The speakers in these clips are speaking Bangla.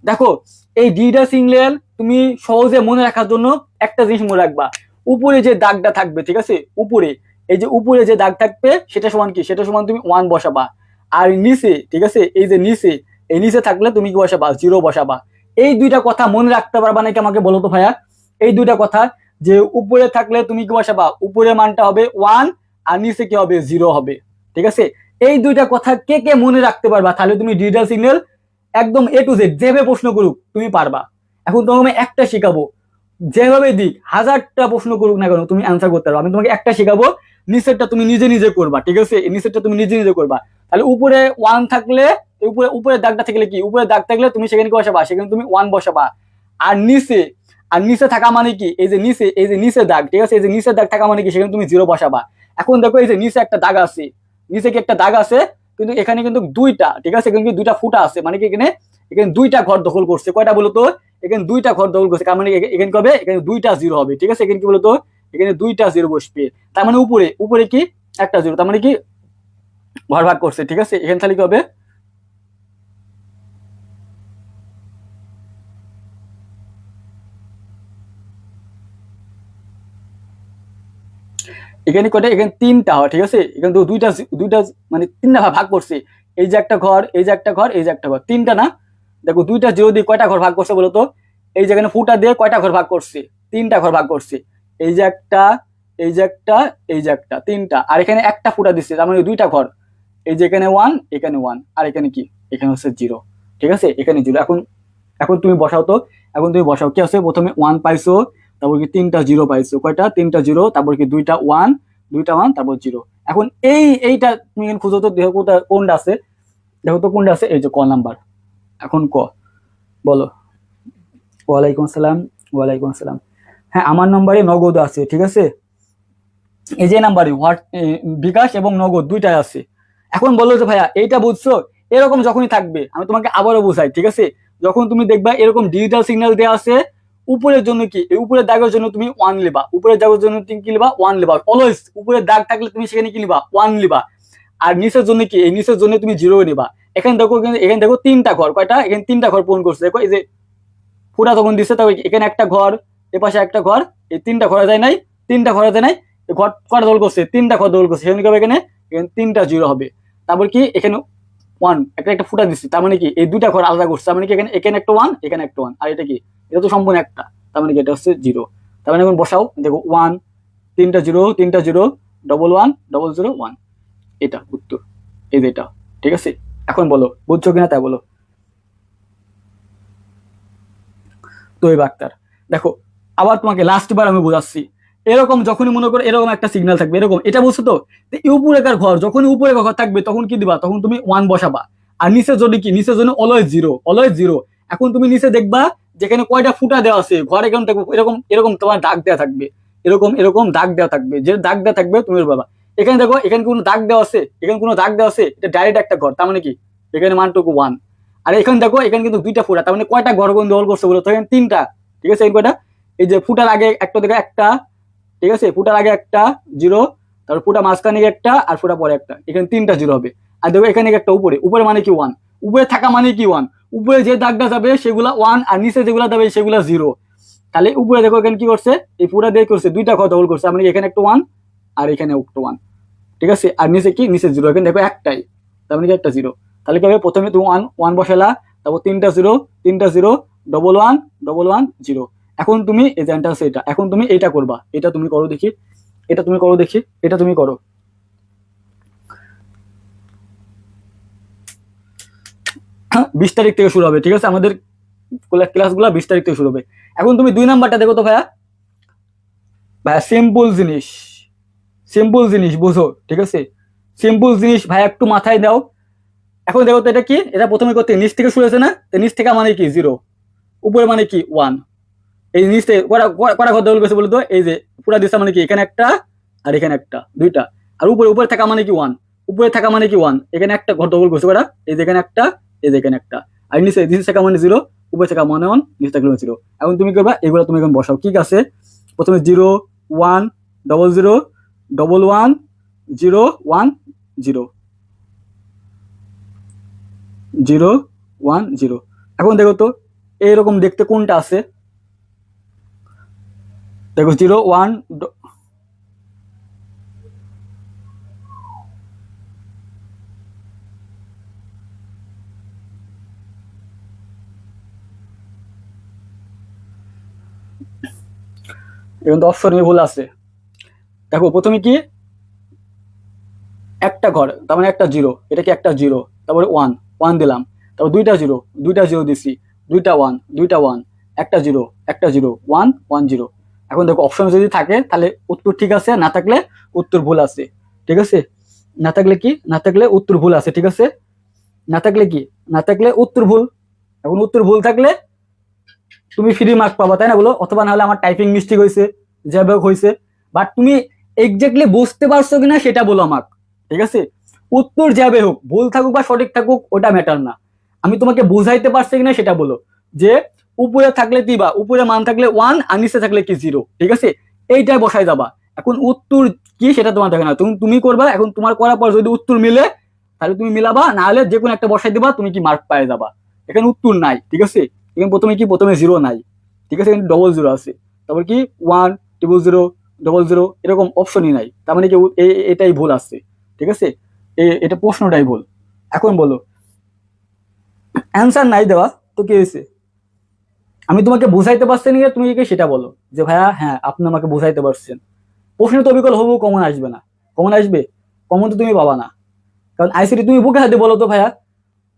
দেখো এই ডিজিটাল সিগন্যাল তুমি সহজে মনে রাখার জন্য একটা জিনিস মনে রাখবা, উপরে যে দাগটা থাকবে, ঠিক আছে, উপরে এই যে উপরে যে দাগ থাকবে সেটা সমান কি, সেটা সমান তুমি 1 বসাবা। আর নিচে, ঠিক আছে, এই যে নিচে, এই নিচে থাকলে তুমি কি বসাবা, 0 বসাবা। এই দুইটা কথা মনে রাখতে পারবা নাকি আমাকে বলো তো ভাইয়া? এই দুইটা কথা, যে উপরে থাকলে তুমি কি বসাবা, উপরে মানটা হবে 1 আর নিচে কি হবে, 0 হবে। ঠিক আছে, এই দুইটা কথা কে কে মনে রাখতে পারবা, তাহলে তুমি ডিজিটাল সিগন্যাল একদম A to Z যেভাবে প্রশ্ন করুক তুমি পারবা। এখন তোমাকে আমি একটা শেখাবো, যেভাবে দিক 1000টা প্রশ্ন করুক না কেন তুমি অ্যান্সার করতে পারবে। আমি তোমাকে একটা শেখাবো, নিচেরটা তুমি নিজে নিজে করবা, ঠিক আছে, নিচেরটা তুমি নিজে নিজে করবা। তাহলে উপরে 1 থাকলে, উপরে উপরে দাগটা থাকলে কি, উপরে দাগ থাকলে তুমি সেখানে কি বসাবা, সেখানে তুমি 1 বসাবা। আর নিচে, আর নিচে থাকা মানে কি, এই যে নিচে, এই যে নিচে দাগ, ঠিক আছে, এই যে নিচে দাগ থাকা মানে কি, সেখানে তুমি 0 বসাবা। এখন দেখো এই যে নিচে একটা দাগ আছে, নিচে কি একটা দাগ আছে, কিন্তু এখানে কিন্তু দুইটা, ঠিক আছে, এখানে কিন্তু দুইটা ফুটা আছে, মানে কি এখানে, এখানে দুইটা ঘর দখল করছে। কয়টা বলো তো? এখানে দুইটা ঘর দখল করছে, তার মানে এখানে কবে, এখানে দুইটা 0 হবে, ঠিক আছে, এখানে কি বলতো, এখানে দুইটা 0 বসবে। তার মানে উপরে, উপরে কি একটা 0, তার মানে কি ঘর ভাগ করছে, ঠিক আছে, এখানে তাহলে কি হবে, এখানে কয়টা, এখানে 3টা হয়, ঠিক আছে, এখানে তো দুইটা, দুইটা মানে 3টা ভাগ করছে। এই যে একটা ঘর, এই যে একটা ঘর, এই যে একটা ঘর, 3টা না। দেখো দুইটা 0 দিয়ে কয়টা ঘর ভাগ করছে বলতো? এই যে এখানে ফুটা দিয়ে কয়টা ঘর ভাগ করছে, 3টা ঘর ভাগ করছে। এই যে একটা, এই যে একটা, এই যে একটা, 3টা। আর এখানে একটা ফুটা দিচ্ছে, তার মানে দুইটা ঘর। এই যে এখানে 1, এখানে 1, আর এখানে কি, এখানে হচ্ছে 0, ঠিক আছে, এখানে 0। এখন, এখন তুমি বসাও তো, এখন তুমি বসাও কি আছে, প্রথমে 1 পাইছো, তারপর কি 3টা 0 পাইছো, কয়টা, 3টা 0, তারপর কি দুইটা 1, দুইটা 1, তারপর 0। এখন এইটা তুমি খুঁজো তো, দেখো কোনটা আছে, দেখো তো কোনটা আছে, এই যে ক নাম্বার। এখন ক, বলো। ওয়ালাইকুম আসসালাম, ওয়ালাইকুম আসসালাম। হ্যাঁ, আমার নম্বরে নগদ আছে, ঠিক আছে, এই যে নাম্বারে বিকাশ এবং নগদ দুইটাই আছে। এখন বলো যে ভাইয়া এইটা বুঝছো, এরকম যখনই থাকবে, আমি তোমাকে আবারও বুঝাই, ঠিক আছে, যখন তুমি দেখবা এরকম ডিজিটাল সিগন্যাল দেওয়া আছে, উপরের জন্য কি, এই উপরের দাগের জন্য তুমি 1 লিবা, উপরের দাগের জন্য তুমি কি লিবা, 1 লিবা, অলওয়েজ উপরের দাগ থাকলে তুমি সেখানে কি লিবা, 1 লিবা। আর নিচের জন্য কি, এই নিচের জন্য তুমি 0 নিবা। এখানে দেখো, এখানে দেখো 3টা ঘর, কয়টা, এখানে 3টা ঘর পূরণ করছে, দেখো এই যে ফুটা তখন দিচ্ছে, তবে এখানে একটা ঘর, এপাশে একটা ঘর, এই 3টা ঘরে যায় নাই, 3টা ঘরে যায় নাই, ঘর কটা দল করছে, 3টা ঘর দল করছে, সেখানে কি হবে, এখানে এখানে 3টা 0 হবে। তারপর কি এখানে 1, একটা একটা ফুটা দিচ্ছে, তার মানে কি এই দুইটা ঘর আলাদা করছে, তার মানে কি এখানে, এখানে একটা 1, এখানে একটা 1, আর এটা কি, এটা তো সম্পূর্ণ একটা, তার মানে কি এটা হচ্ছে 0। তার মানে এখন বসাও, দেখো 1, 3টা 0, 3টা 0, 1 1 0 0 1, এটা উত্তর, এই যে এটা, ঠিক আছে। এখন বলো বুঝছো কিনা তাই বলো। তো এই বার্তার, দেখো আবার তোমাকে লাস্ট বার আমি বোঝাচ্ছি, এরকম যখনই মনে করো এরকম একটা সিগন্যাল থাকবে, এরকম, এটা বুঝছো তো, উপরেকার ঘর, যখনই উপরে ঘর থাকবে তখন কি দিবা, তখন তুমি 1 বসাবা। আর নিচে যদি কি, নিচের জন্য অলওয়েজ 0, অলওয়েজ 0। এখন তুমি নিচে দেখবা যেখানে কয়টা ফুটা দেওয়া আছে, ঘর এখানে থাকবে, এরকম এরকম তোমার দাগ দেওয়া থাকবে, এরকম এরকম দাগ দেওয়া থাকবে, যে দাগ দেওয়া থাকবে তুমি বাবা। এখানে দেখো, এখানে কোনো দাগ দেওয়া আছে, এখানে কোনো দাগ দেওয়া আছে, এটা ডাইরেক্ট একটা ঘর, তার মানে কি এখানে মানটুকু 1। আর এখানে দেখো, এখানে কিন্তু দুইটা ফুটা, তার মানে কয়টা ঘর কোন দল করছে বলো তো, এখানে 3টা, ঠিক আছে, এই কয়টা, এই যে ফুটার আগে একটা দেখো একটা, ঠিক আছে, ফুটার আগে একটা 0, তারপর ফুটা মাঝখানে একটা, আর ফুটা পরে একটা, এখানে 3টা 0 হবে। আর দেখো এখানে একটা উপরে, উপরে মানে কি 1, উপরে থাকা মানে কি 1, উপরে যে দাগটা যাবে সেগুলা 1, আর নিচে যেগুলা যাবে সেগুলা 0। তাহলে উপরে দেখো এখানে কি করছে, এই ফুটা দিয়ে করছে দুইটা ঘর দখল করছে, মানে এখানে একটা 1 আর এখানে একটা 1, ঠিক আছে, আর নিচে কি, নিচে 0, এখানে দেখো একটাই, তার মানে কি একটা 0। তাহলে কি হবে, প্রথমে তুমি 1 1 বসালা, তারপর 3টা 0, 3টা 0, 1 1 1 1 0। এখন তুমি এই যে অ্যান্সার আছে এটা, এখন তুমি এটা করবা, এটা তুমি করো দেখি, এটা তুমি করো দেখি, এটা তুমি করো। 20 তারিখ থেকে শুরু হবে, ঠিক আছে, আমাদের ক্লাসগুলো 20 তারিখ থেকে শুরু হবে। এখন তুমি 2 নাম্বারটা দেখো তো ভাইয়া, ভাইয়া সিম্পল জিনিস, সিম্পল জিনিস বুঝো, ঠিক আছে, সিম্পল জিনিস ভাইয়া একটু মাথায় দাও। এখন দেখো তো এটা কি, এটা প্রথমে করতে নিচ থেকে শুরু হয়েছে না, নিচ থেকে মানে কি 0, উপরে মানে কি 1, এই নিচ থেকে কটা ঘর দখল করেছে বলতো, এই যে পুরা দিশা মানে কি, এখানে একটা আর এখানে একটা, দুইটা। আর উপরে, উপরে থাকা মানে কি 1, উপরে থাকা মানে কি 1, এখানে একটা ঘর দখল করছে কটা, এই যে এখানে একটা, এই যে এখানে একটা। আর নিচে, নিচে থাকা মানে 0, উপরে থাকা মানে 1, নিচে থাকলে 0। এখন তুমি করবা এগুলো, তুমি এখন বসাও, কি আছে, প্রথমে 0 1 0 0 1 1 0 1 0 0 1 0। এখন দেখো তো এইরকম দেখতে কোনটা আছে? দেখো 0 1 এখন তো অপশন ভুল আছে। দেখো প্রথমে কি একটা ঘর, তার মানে একটা জিরো, এটা কি একটা জিরো, তারপরে ওয়ান, ওয়ান দিলাম, তারপর দুইটা জিরো দিছি, দুইটা ওয়ান, একটা জিরো, একটা জিরো, ওয়ান, ওয়ান জিরো। এখন দেখো অপশন যদি থাকে তাহলে উত্তর ঠিক আছে, না থাকলে উত্তর ভুল আছে। ঠিক আছে, না থাকলে কি, না থাকলে উত্তর ভুল আছে। ঠিক আছে, না থাকলে কি, না থাকলে উত্তর ভুল। এখন উত্তর ভুল থাকলে তুমি ফ্রি মার্ক পাবা, তাই না বলো? অথবা না হলে আমার টাইপিং মিস্টেক হয়েছে, যাবে হয়েছে, বাট তুমি এক্স্যাক্টলি বুঝতে পারছো কিনা সেটা বলো আমাকে। ঠিক আছে, উত্তর যাবে হোক, ভুল থাকুক বা সঠিক থাকুক ওটা ম্যাটার না, আমি তোমাকে বুঝাইতে পারছি কিনা সেটা বলো। যে উপরে থাকলে দিবা, উপরে মান থাকলে ওয়ান আর নিচে থাকলে কি জিরো। ঠিক আছে, এইটাই বসাই যাবা। এখন উত্তর কি সেটা তোমার দেখে না, তুমি করবা। এখন তোমার করার পর যদি উত্তর মিলে তাহলে তুমি মিলাবা, না হলে যে কোনো একটা বসাই দিবা, তুমি কি মার্ক পাই যাবা। এখানে উত্তর নাই। ঠিক আছে, এখানে প্রথমে কি, প্রথমে জিরো নাই। ঠিক আছে, এখানে ডবল জিরো আছে, তারপর কি one, triple zero, double zero, এরকম অপশনই নাই, তার মানে কি এটাই ভুল আছে। ঠিক আছে, এটা প্রশ্নটাই ভুল। এখন বলো, অ্যান্সার নাই দেওয়া তো কি হয়েছে? আমি তোমাকে বুঝাইতে পারছি না, তুমি কি সেটা বলো যে ভাইয়া হ্যাঁ আপনি আমাকে বুঝাইতে পারছেন। প্রশ্ন তো অবিকল হবু কমন আসবে না, কমন আসবে, কমন তো তুমি পাবা না। কারণ আইসিটি তুমি বুকে হাতে বলো তো ভাইয়া,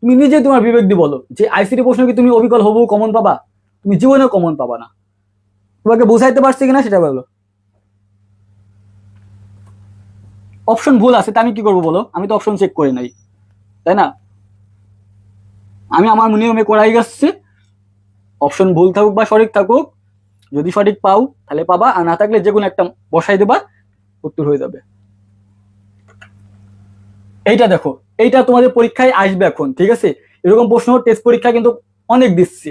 তুমি নিজে তোমার বিবেক দিয়ে বলো যে আইসিটি প্রশ্ন কি তুমি অবিকল হবু কমন পাবা? তুমি জীবনেও কমন পাবা না। তোমাকে বুঝাইতে পারছি কিনা সেটা বলো। অপশন ভুল আছে তা আমি কি করবো বলো? আমি তো অপশন চেক করি নাই, তাই না? আমি আমার নিয়মে করাই গেছি, অপশন ভুল থাকুক বা সঠিক থাকুক, যদি সঠিক পাও তাহলে পাবা, আর না থাকলে যে কোনো একটা বসাই দেবা, উত্তর হয়ে যাবে। এইটা দেখো, এইটা তোমাদের পরীক্ষায় আসবে এখন। ঠিক আছে, এরকম প্রশ্ন টেস্ট পরীক্ষা কিন্তু অনেক দিচ্ছে।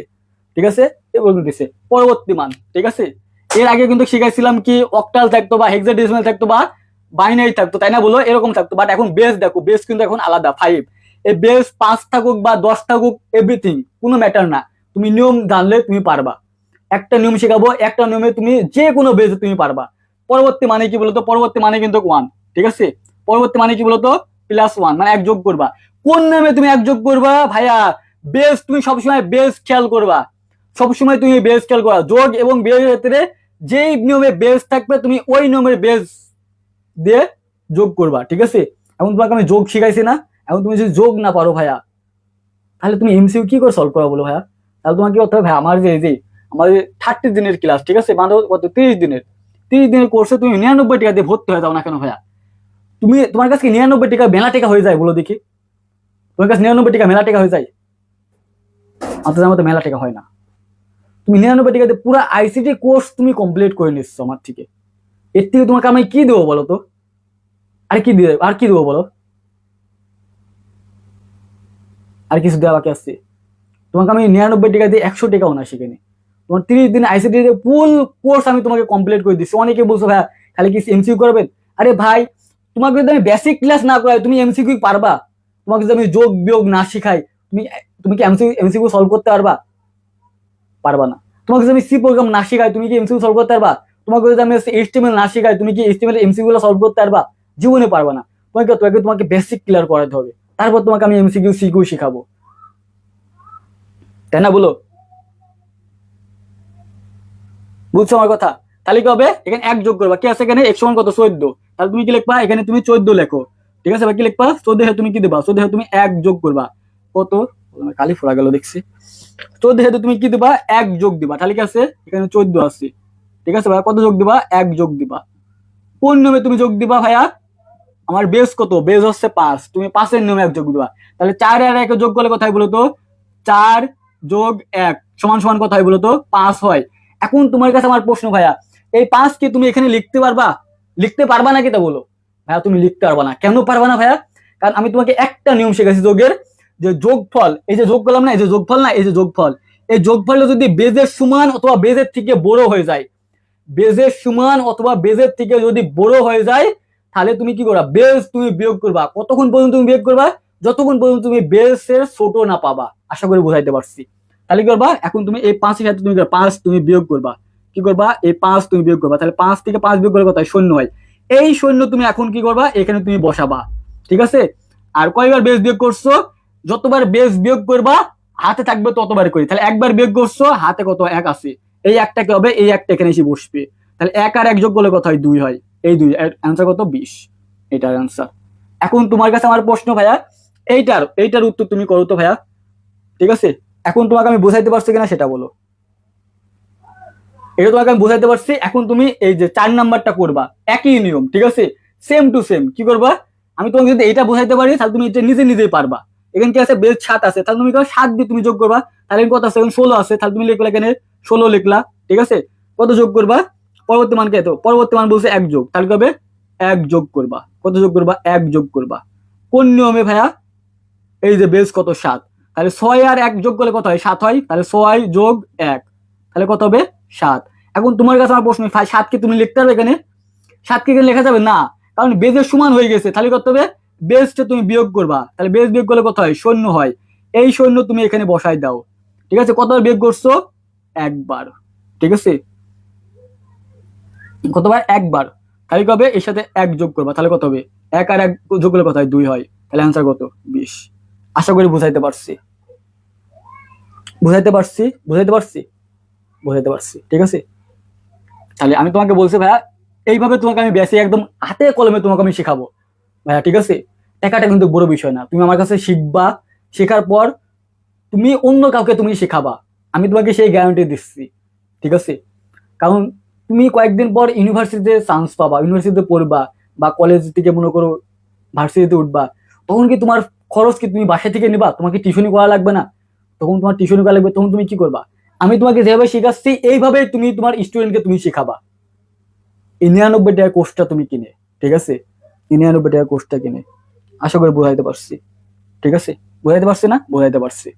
ঠিক আছে, এরকম দিচ্ছে পরবর্তী মান। ঠিক আছে, এর আগে কিন্তু শিখাইছিলাম কি অক্টাল থাকতো বা হেক্সাডেসিমাল থাকতো বা বাইনারি থাকতো, তাই না বলো? এরকম থাকতো, বাট এখন বেস দেখো, বেস কিন্তু এখন আলাদা, 5। এই বেস 5 থাকুক বা 10 থাকুক, এভরিথিং কোনো ম্যাটার না, তুমি নিয়ম জানলে তুমি পারবা। একটা নিয়ম শেখাবো, একটা নিয়মে তুমি যে কোনো বেসে তুমি পারবা। পরবর্তী মানে কি বলতো? পরবর্তী মানে কিন্তু 1। ঠিক আছে, পরবর্তী মানে কি বলতো? +1, মানে এক যোগ করবা। কোন নামে তুমি এক যোগ করবা ভাইয়া? বেস, তুমি সবসময় বেস খেয়াল করবা, সবসময় তুমি বেস খেয়াল করবা। যোগ এবং বিয়োগের ক্ষেত্রে যেই নিয়মে বেস থাকবে তুমি ওই নিয়মের বেস দিয়ে যোগ করবা। ঠিক আছে, এখন তোমাকে আমি যোগ শিখাইছি না? এখন তুমি যদি যোগ না পারো ভাইয়া, তাহলে তুমি এমসিকিউ কি করে সলভ করা বলো ভাইয়া? তাহলে তোমাকে কি করতে হবে ভাই, আমার যে আমাদের 30 দিনের ক্লাস, ঠিক আছে, মানে কত 30 দিনের কোর্সে তুমি 99 টাকা দিয়ে ভর্তি হয়ে যাও না কেন ভাইয়া? তুমি, তোমার কাছে 99 টাকা মেলা টাকা হয়ে যায় বলো দেখি? তোমার কাছে 99 টাকা মেলা টাকা হয়ে যায়? আপনাদের মতো মেলা টাকা হয় না। তুমি 99 টাকাতে পুরো আইসিটি কোর্স তুমি কমপ্লিট করে নিচ্ছ আমার থেকে, এর থেকে তোমাকে আমি কি দেবো বলো তো? আর কি দিয়ে, আর কি দেবো বলো? আর কিছু দেওয়া বাকি আছে? তোমাকে আমি 99 টাকা দিয়ে 100 টাকাও না শিখে নি, তোমার 30 দিন আইসিটি ফুল কোর্স আমি তোমাকে কমপ্লিট করে দিচ্ছি। অনেকে বলছো ভাইয়া খালি কি এমসিকিউ করবেন? আরে ভাই, তোমাকে যদি আমি বেসিক ক্লাস না করাই তুমি এমসিকিউ পারবা? তোমাকে যদি আমি যোগ বিয়োগ না শিখাই, তুমি তুমি কি এমসিকিউ সলভ করতে পারবা? পারবা না। তোমাকে যদি আমি সি প্রোগ্রাম না শিখাই তুমি কি এমসিকিউ সলভ করতে পারবা? তোমাকে যদি আমি এইচটিএমএল না শিখাই তুমি কি এইচটিএমএল এমসিকিউ গুলো সলভ করতে পারবা? জীবনে পারবা না। তোমাকে বেসিক ক্লিয়ার করাতে হবে, তারপর তোমাকে আমি এমসিকিউ সিকিউ শিখাবো, তাই না বলো? বুঝছো আমার কথা? তাহলে কি হবে, এখানে এক যোগ করবা, কি আছে এখানে x সমান কত 14, তাহলে তুমি কি লিখবা, এখানে তুমি 14 লেখো। ঠিক আছে, কি লিখবা 14, তুমি কি দিবা 14, তুমি এক যোগ করবা কত, কালি ফোড়া গেল দেখছি। 14 তুমি কি দিবা, এক যোগ দিবা, তাহলে কি আছে এখানে 14 আছে। ঠিক আছে ভাইয়া, কত যোগ দিবা, এক যোগ দিবা। কোন নিয়মে তুমি যোগ দিবা ভাইয়া? আমার বেস কত, বেস হচ্ছে 5, তুমি 5-এর নিয়মে এক যোগ দিবা। তাহলে 4 আর 1 যোগ করলে কোথায় বলো তো? 4 যোগ 1 সমান সমান কোথায় বলো তো? 5 হয়। এখন তোমার কাছে আমার প্রশ্ন ভাইয়া, এই 5 কি তুমি এখানে লিখতে পারবা? লিখতে পারবা না কি তা বলো ভাইয়া? তুমি লিখতে পারবা না, কেন পারবা না ভাইয়া? কারণ আমি তোমাকে একটা নিয়ম শেখাচ্ছি যোগের, যে যোগফল, এই যে যোগ করলাম না, এই যে যোগফল না, এই যে যোগফল, এই যোগফলটা যদি বেজের সমান অথবা বেজের থেকে বড় হয়ে যায়, বেজের সমান অথবা বেজের থেকে যদি বড় হয়ে যায়, তাহলে তুমি কি করবা, বেস তুমি বিয়োগ করবা। কতক্ষণ পর্যন্ত তুমি বিয়োগ করবা? যতক্ষণ পর্যন্ত তুমি বেসের ছোট না পাবা। আশা করি বুঝাইতে পারছি। তাহলে কি করবা, এখন তুমি এই 5 এর সাথে তুমি 5 তুমি বিয়োগ করবা, কি করবা, এই 5 তুমি বিয়োগ করবা, তাহলে 5 থেকে 5 বিয়োগ করলে কত হয়, শূন্য হয়। এই শূন্য তুমি এখন কি করবা, এখানে তুমি বসাবা, ঠিক আছে। আর কয়বার বেস বিয়োগ করছো, যতবার বেস বিয়োগ করবা হাতে থাকবে ততবার করি, তাহলে একবার বিয়োগ করছো হাতে কত, 1 আছে, এই একটা কি হবে, এই একটা এখানে এসে বসবে, তাহলে 1 আর 1 যোগ করলে কত হয়, 2 হয়, এই 2 অ্যান্সার কত, 20, এটার অ্যান্সার। এখন তোমার কাছে আমার প্রশ্ন ভাইয়া, এইটার উত্তর তুমি করো তো ভাইয়া, ঠিক আছে। এখন তোমাকে আমি বোঝাইতে পারছি কিনা সেটা বলো, এটা তোমাকে আমি বোঝাইতে পারছি। এখন তুমি এই যে 4 নাম্বারটা করবা, একই নিয়ম, ঠিক আছে, সেম টু সেম। কি করবা, আমি তোমাকে যদি এটা বোঝাইতে পারি তাহলে তুমি এটা নিজে নিজেই পারবা। এখানে কি আছে, বেস 7 আছে, তাহলে তুমি 7 দিয়ে তুমি যোগ করবা, তাহলে কত আছে, এখন 16 আছে, তাহলে তুমি লিখলা এখানে 16 লিখলা, ঠিক আছে। কত যোগ করবা, পরবর্তী মান কে, তো পরবর্তী মান বলছে 1 যোগ, তাহলে কবে 1 যোগ করবা, কত যোগ করবা, 1 যোগ করবা। কোন নিয়মে ভাইয়া, এই যে বেস কত, 7, তাহলে 6 আর 1 যোগ করলে কত হয়, 7 হয়, তাহলে 6 যোগ 1, তাহলে কত হবে, 7। এখন তোমার কাছে আমার প্রশ্ন, 7 কে তুমি লিখতে পারবে এখানে, 7 কে এখানে লেখা যাবে না, কারণ বেজের সমান হয়ে গেছে, তাহলে কত হবে, বেসটা তুমি বিয়োগ করবা, তাহলে বেস বিয়োগ করলে কত হয়, শূন্য হয়, এই শূন্য তুমি এখানে বসাই দাও, ঠিক আছে। কতবার বিয়োগ করছো, একবার, ঠিক আছে, কতবার, একবার, তাহলে কবে এর সাথে 1 যোগ করবা, তাহলে কত হবে, 1 আর 1 যোগ করলে কত হয়, 2 হয়, তাহলে অ্যান্সার কত, 20। আশা করি বুঝাইতে পারছি, বুঝাইতে পারছি, বুঝাইতে পারছি, বুঝাইতে পারছি, ঠিক আছে। তাহলে আমি তোমাকে বলছি ভাইয়া, এইভাবে তোমাকে আমি বেসিক একদম হাতে কলমে তোমাকে আমি শেখাবো ভাইয়া, ঠিক আছে। টাকাটা কিন্তু বড় বিষয় না, তুমি আমার কাছে শিখবা, শেখার পর তুমি অন্য কাউকে তুমি শেখাবা, আমি তোমাকে সেই গ্যারান্টি দিচ্ছি, ঠিক আছে। কারণ তুমি কয়েকদিন পর ইউনিভার্সিটিতে চান্স পাবা, ইউনিভার্সিটিতে পড়বা, বা কলেজ থেকে মনে করো ভার্সিটিতে উঠবা, তখন কি তোমার খরচ কি তুমি বাসা থেকে নিবা, তোমাকে টিউশনি করা লাগবে না, তখন তোমার টিউশনি করা লাগবে, তখন তুমি কি করবা, আমি তোমাকে যেভাবে শেখাচ্ছি এইভাবে তুমি তোমার স্টুডেন্টকে তুমি শেখাবা। এই 99 টাকা কোর্সটা তুমি কিনে, ঠিক আছে, এই 99 টাকা কোর্সটা কিনে, আশা করি বোঝাইতে পারছি, ঠিক আছে। বোঝাইতে পারছি না, বোঝাইতে পারছি।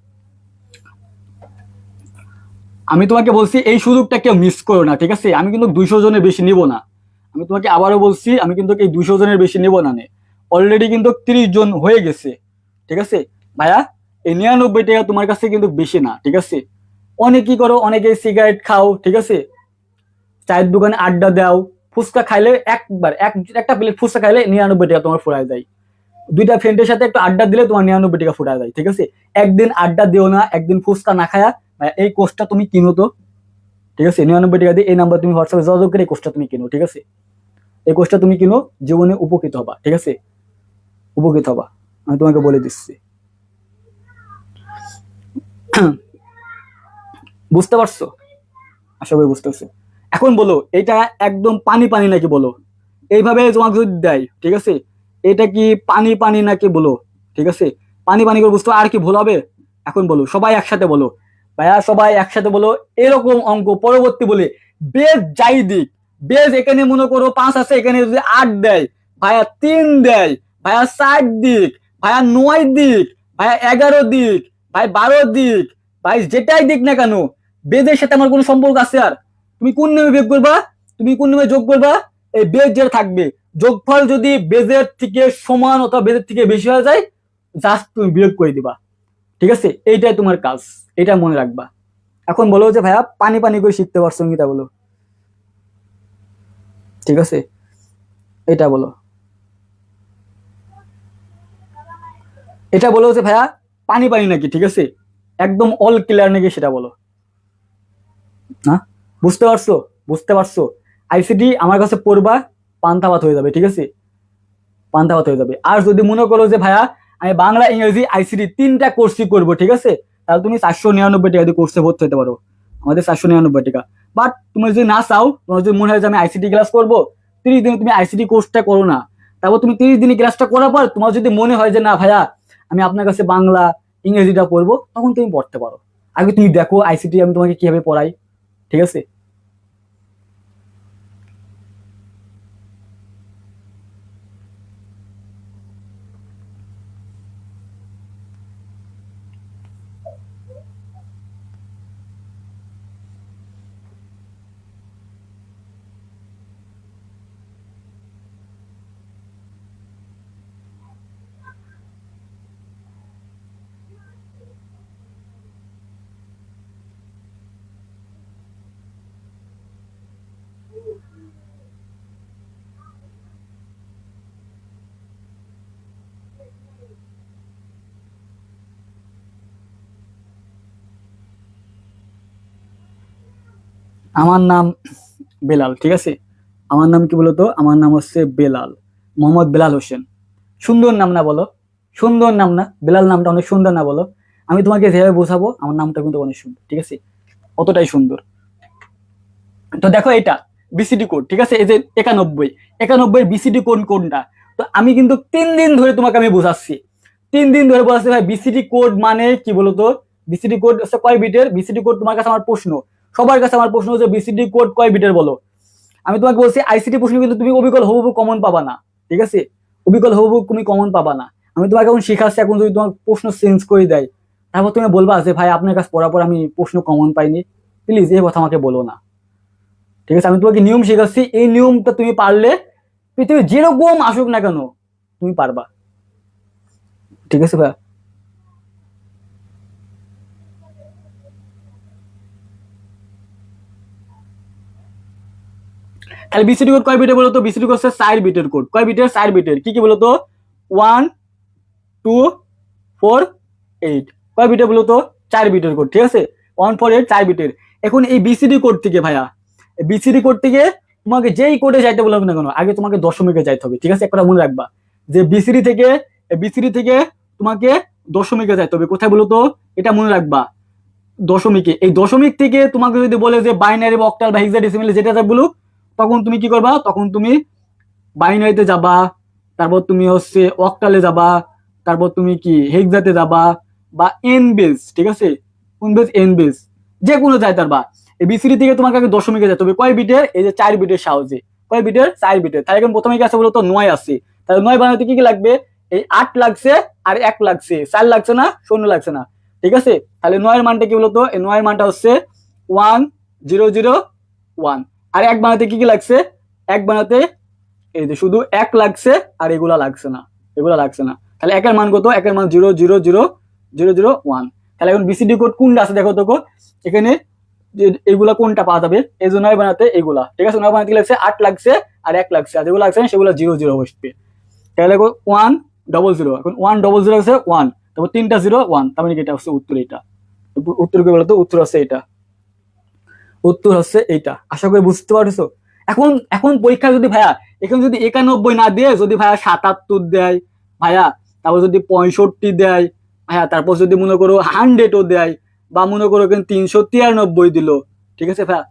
আমি তোমাকে বলছি এই সুযোগটা কেউ মিস করো না, ঠিক আছে। আমি কিন্তু 200 জনের বেশি নিব না, আমি তোমাকে আবারও বলছি, আমি কিন্তু এই 200 জনের বেশি নিব না, অলরেডি কিন্তু 30 জন হয়ে গেছে, ঠিক আছে ভাইয়া। এই 99 টাকা তোমার কাছে কিন্তু বেশি না, ঠিক আছে। অনেক কি করো, অনেকে সিগারেট খাও, ঠিক আছে, চায়ের দোকানে আড্ডা দাও, ফুচকা খাইলে একটা প্লেট ফুচকা খাইলে 99 টাকা তোমার ফুরায় যায়, 2টা ফ্রেন্ডের সাথে একটু আড্ডা দিলে তোমার 99 টাকা ফুরায় যায়, ঠিক আছে। একদিন আড্ডা দিও না, একদিন ফুচকা না খায়া এই কোর্সটা তুমি কিনো তো, ঠিক আছে, 99 টাকা দিয়ে এই নাম্বার তুমি হোয়াটসঅ্যাপে যোগাযোগ করে এই কোর্সটা তুমি কিনো, ঠিক আছে। এই কোর্সটা তুমি কিনো, জীবনে উপকৃত হবা, ঠিক আছে, উপকৃত হবা, আমি তোমাকে বলে দিচ্ছি। বুঝতে পারছো, আশা করি বুঝতে পারছো। এখন বলো এটা একদম পানি পানি নাকি, বলো, এইভাবে তোমাকে যদি দেয়, ঠিক আছে, এটা কি পানি পানি নাকি, বলো, ঠিক আছে। পানি পানি করে বুঝতে আর কি ভুল হবে, এখন বলো, সবাই একসাথে বলো ভাইয়া, সবাই একসাথে বলো, এরকম অঙ্ক পরবর্তী বলে, বেজ যাই দিক, বেজ এখানে মনে করো 5 আছে, এখানে যদি 8 দেয়, ভাইয়া 3 দেয়, ভাইয়া 4 দিক, ভাইয়া 9 দিক, ভাইয়া 11 দিক, ভাই 12 দিক, ভাই যেটাই দিক না কেন, বেজের সাথে আমার কোনো সম্পর্ক আছে আর, তুমি কোন নিয়মে বিয়োগ করবা, তুমি কোন নিয়মে যোগ করবা, এই বেজ যেটা থাকবে, যোগফল যদি বেজের থেকে সমান অথবা বেজের থেকে বেশি হয়ে যায়, জাস্ট তুমি বিয়োগ করে দিবা, ঠিক আছে, এইটাই তোমার কাজ, এটা মনে রাখবা। এখন বলো যে ভাইয়া পানি পানি করে শিখতে পারছো কিটা, বলো, ঠিক আছে, এটা বলো, এটা বলো যে ভাইয়া পানি পানি নাকি, ঠিক আছে, একদম অল ক্লিয়ার নাকি সেটা বলো, না, বুঝতে পারছো, বুঝতে পারছো। আইসিটি আমার কাছে পড়বা, পান্তা ভাত হয়ে যাবে, ঠিক আছে, পান্তা ভাত হয়ে যাবে। আর যদি মনে করো যে ভাইয়া আমি বাংলা ইংরেজি আইসিটি 3টা কোর্সই করবো, ঠিক আছে, তাহলে তুমি 499 টাকা দিয়ে কোর্সে ভর্তি হতে পারো, আমাদের 499 টাকা। বাট তুমি যদি না চাও, তোমার যদি মনে হয় যে আমি আইসিটি ক্লাস করবো, 30 দিনে তুমি আইসিটি কোর্সটা করো না, তারপর তুমি 30 দিনে ক্লাসটা করার পর তোমার যদি মনে হয় যে না ভাইয়া আমি আপনার কাছে বাংলা ইংরেজিটা পড়বো, তখন তুমি পড়তে পারো। আগে তুমি দেখো আইসিটি আমি তোমাকে কিভাবে পড়াই, ঠিক আছে। আমার নাম বেলাল, ঠিক আছে। আমার নাম কি বলতো, আমার নাম হচ্ছে বেলাল, মোহাম্মদ বেলাল হোসেন। সুন্দর নাম না বলো? সুন্দর নাম না? বেলাল নামটা অনেক সুন্দর না বলো? আমি তোমাকে যেভাবে বোঝাবো আমার নামটা কিন্তু অনেক সুন্দর, ঠিক আছে, অতটাই সুন্দর। তো দেখো এটা বিসিডি কোড, ঠিক আছে, এই যে 91, 91 বিসিডি কোড কোনটা? তো আমি কিন্তু 3 দিন ধরে তোমাকে আমি বোঝাচ্ছি, 3 দিন ধরে বোঝাচ্ছি ভাই বিসিডি কোড মানে কি বলতো। বিসিডি কোড হচ্ছে কয় বিটের? বিসিডি কোড তোমার কাছে আমার প্রশ্ন, সবার কাছে আমার প্রশ্ন হচ্ছে বিসিডি কোড কয় বিটের বলো। আমি তোমাকে বলছি আইসিটি প্রশ্ন কিন্তু তুমি অবিকল হুবহু কমন পাবা না, ঠিক আছে, অবিকল হুবহু তুমি কমন পাবা না। আমি তোমাকে এখন শিখাচ্ছি, এখন যদি তোমার প্রশ্ন চেঞ্জ করে দেয় তারপর তুমি বলবা যে ভাই আপনার কাছে পড়ার পর আমি প্রশ্ন কমন পাইনি, প্লিজ এই কথা আমাকে বলো না, ঠিক আছে। আমি তোমাকে নিয়ম শেখাচ্ছি, এই নিয়মটা তুমি পারলে পৃথিবী যেরকম আসুক না কেন তুমি পারবা, ঠিক আছে ভাই। তাহলে বিসিডি কোড কয় বিটের বলতো? বিসিডি কোড হচ্ছে 4 বিটের কোড। কয় বিটের? 4 বিটের। কি কি বলতো? 1 2 4 8। কয় বিটের বলতো? 4 বিটের কোড, ঠিক আছে, 1 4 8 4 বিটের। এখন এই বিসিডি কোড থেকে ভাইয়া, বিসিডি কোড থেকে তোমাকে যেই কোডে যাইতে বলবে না কেন আগে তোমাকে দশমিকে যাইতে হবে, ঠিক আছে, একটা মনে রাখবা যে বিসিডি থেকে তোমাকে দশমিকে যাইতে হবে। কোথায় বলতো? এটা মনে রাখবা, দশমিকে। এই দশমিক থেকে তোমাকে যদি বলে যে বাইনারি বা অক্টাল বা হেক্সাডেসিমাল যেটা বলুক, তখন তুমি কি করবা? তখন তুমি বাইনারিতে যাবা, তারপর তুমি হচ্ছে অক্টালে যাবা, তারপর তুমি কি হেক্সাতে যাবা বা এন বেস, ঠিক আছে, কোন বেস? এন বেস, যে কোনো যায় তারবা। এই বিসিডি থেকে তোমাকে আগে দশমিকে যেতে হবে। কয় বিটের? এই যে 4 বিটের সাহায্যে। কয় বিটের? 4 বিটের। তাহলে এখন প্রথমে কি আছে বলতো? 9 আছে। তাহলে 9 বানাতে কি কি লাগবে? এই 8 লাগছে আর 1 লাগছে, 4 লাগছে না, 0 লাগছে না, ঠিক আছে। তাহলে 9 এর মানটা কি বলতো? এই 9 এর মানটা হচ্ছে 1 0 0 1। আর 1 বানাতে কি কি লাগছে? 1 বানাতে এই যে শুধু 1 লাগছে আর এগুলা লাগছে না, এগুলা লাগছে না। তাহলে 1 এর মান কত? 1 এর মান 0 0 0 0 0 1। তাহলে এখন বিসিডি কোড কোনটা আছে দেখো তো, এখানে যে এগুলা কোনটা পাওয়া যাবে? এই যে 9 বানাতে এগুলা, ঠিক আছে, 9 বানাতে কি লাগছে? 8 লাগছে আর 1 লাগছে, আর যেগুলো লাগছে না সেগুলো 0 0 বসবে। তাহলে 1 0 0, এখন 1 0 0 আছে 1, তারপর 3টা 0 1, তার মানে এটা হচ্ছে উত্তর। এটা উত্তর কি বলতো? উত্তর হচ্ছে এটা, উত্তর হচ্ছে এইটা। আশা করি বুঝতে পারছো। এখন এখন পরীক্ষা যদি ভাইয়া এখানে যদি 91 না দিয়ে যদি ভাইয়া 77 দেয় ভাইয়া, তারপর যদি 65 দেয় ভাইয়া, তারপর যদি মনে করো 100ও দেয়, বা মনে করো এখানে 393 দিল, ঠিক আছে ভাইয়া,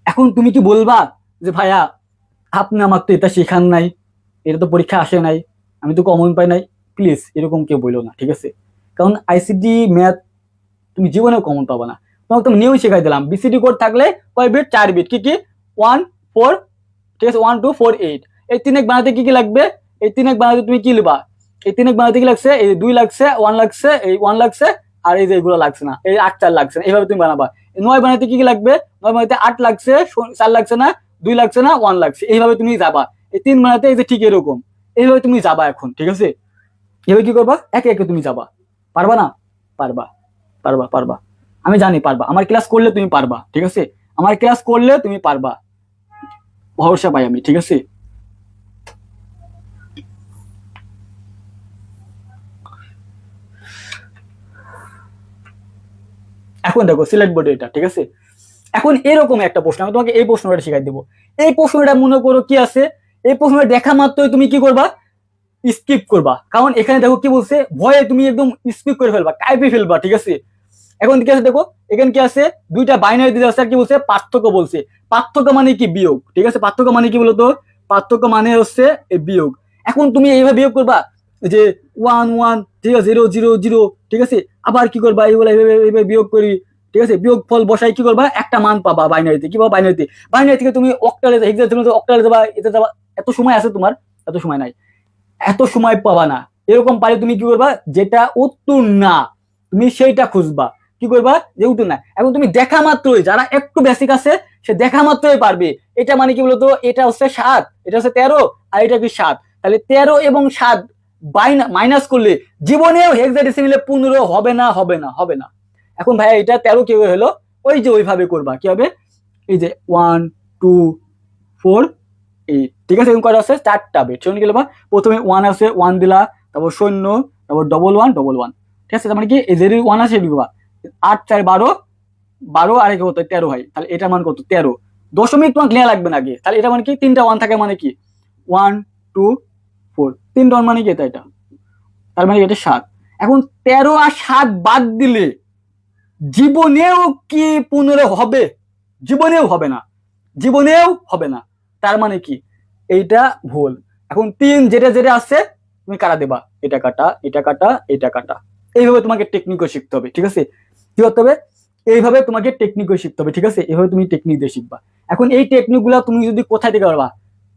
এখন তুমি কি বলবা যে ভাইয়া আপনি আমার তো এটা শেখান নাই, এটা তো পরীক্ষা আসে নাই, আমি তো কমন পাই নাই? প্লিজ এরকম কেউ বললো না, ঠিক আছে, কারণ আইসিটি ম্যাথ তুমি জীবনেও কমন পাবা না। তোমাকে তুমি নিয়ম শিখাই দিলাম, বিসিডি কোড থাকলে কয় বিট? 4 বিট। কি কি? 1 4, ঠিক আছে, 1 2 4 8। এই 3 এক বানাতে কি কি লাগবে? এই 3 এক বানাতে তুমি কি লিবা? এই 3 এক বানাতে কি লাগছে? এই 2 লাগছে, 1 লাগছে, এই 1 লাগছে, আর এই যে এগুলো লাগছে না, এই 8 4 লাগছে না, এইভাবে তুমি বানাবা। 9 বানাতে কি কি লাগবে? 9 বানাতে 8 লাগছে, 4 লাগছে না, 2 লাগছে না, 1 লাগছে, এইভাবে তুমি যাবা। এই 3 বানাতে এই যে ঠিক এরকম এইভাবে তুমি যাবা এখন, ঠিক আছে, এভাবে কি করবা? একে একে তুমি যাবা। পারবা না? পারবা, পারবা, পারবা, আমি জানি পারবা। আমার ক্লাস করলে তুমি পারবা, ঠিক আছে, আমার ক্লাস করলে তুমি পারবা, ভরসা পাই আমি, ঠিক আছে। এখন দেখো সিলেক্ট বোর্ডে এটা, ঠিক আছে। এখন এরকম একটা প্রশ্ন, আমি তোমাকে এই প্রশ্নটা শিখাই দেবো। এই প্রশ্নটা মনে করো কি আছে, এই প্রশ্নটা দেখা মাত্রই তুমি কি করবা? স্কিপ করবা, কারণ এখানে দেখো কি বলছে, ভয়ে তুমি একদম স্কিপ করে ফেলবা, টাইপে ফেলবা, ঠিক আছে। এখন কি আছে দেখো, এখানে কি আছে? দুইটা বাইনারি দিতে আছে, আর কি বলছে? পার্থক্য বলছে। পার্থক্য মানে কি? বিয়োগ, ঠিক আছে। পার্থক্য মানে কি বলতো? পার্থক্য মানে হচ্ছে বিয়োগ। এখন তুমি এইভাবে বিয়োগ করবা যে 1 1, ঠিক আছে, 0 0 0, ঠিক আছে, আবার কি করবা? এইগুলো এইভাবে বিয়োগ করি, ঠিক আছে, বিয়োগ ফল বসাই কি করবা? একটা মান পাবা বাইনারিতে। কি পাবা? বাইনারিতে। বাইনারি থেকে তুমি অক্টালে হেক্সাডেসিমালে অক্টালে যাবা, এতে যাবা। এত সময় আছে তোমার? এত সময় নাই, এত সময় পাবা না। এরকম পারে তুমি কি করবা? যেটা উত্তর না তুমি সেইটা খুঁজবা। কি করবা? যে উত্তর না। এখন তুমি দেখা মাত্রই, যারা একটু বেসিক আছে সে দেখা মাত্রই পারবে। এটা মানে কি বলতো? এটা হচ্ছে 7, এটা হচ্ছে 13, আর এটা কি 7। তাহলে 13 এবং 7 মাইনাস করলে জীবনেও হেক্সাডেসিমালে 15 হবে না, হবে না, হবে না। এখন ভাইয়া এটা 13 কি হলো? ওই যে ওইভাবে করবা। কি হবে? এই যে 1 2 4 8, ঠিক আছে? কয়টা আছে? 4টা বিট। সেজন্য কি লিখবা, প্রথমে 1 আছে 1 দিলা, তারপর 0, তারপর 1111, ঠিক আছে? তার মানে কি এই যে 1 আছে লিখবা, 8 4 12, 12 আর 1 কত 13 হয়, তাহলে এটার মান কত? 13। দশমিক তোমাকে নেওয়া লাগবে না আগে, তাহলে এটা মানে কি 3টা 1 থাকে মানে কি 1 2 4, 3টা 1 মানে কি এটা, তার মানে এটা 7। এখন 13 আর 7 বাদ দিলে জীবনেও কি 15 হবে? জীবনেও হবে না, জীবনেও হবে না। তার মানে কি এইটা ভুল। এখন 3 যেটা যেটা আছে তুমি কাটা দেবা, এটা কাটা, এটা কাটা, এটা কাটা। এইভাবে তোমাকে টেকনিকও শিখতে হবে, ঠিক আছে? কি করতে হবে? এইভাবে তোমাকে টেকনিকও শিখতে হবে, ঠিক আছে? এইভাবে তুমি টেকনিক দিয়ে শিখবা। এখন এই টেকনিকগুলো তুমি যদি কোথায় থেকে পারবা?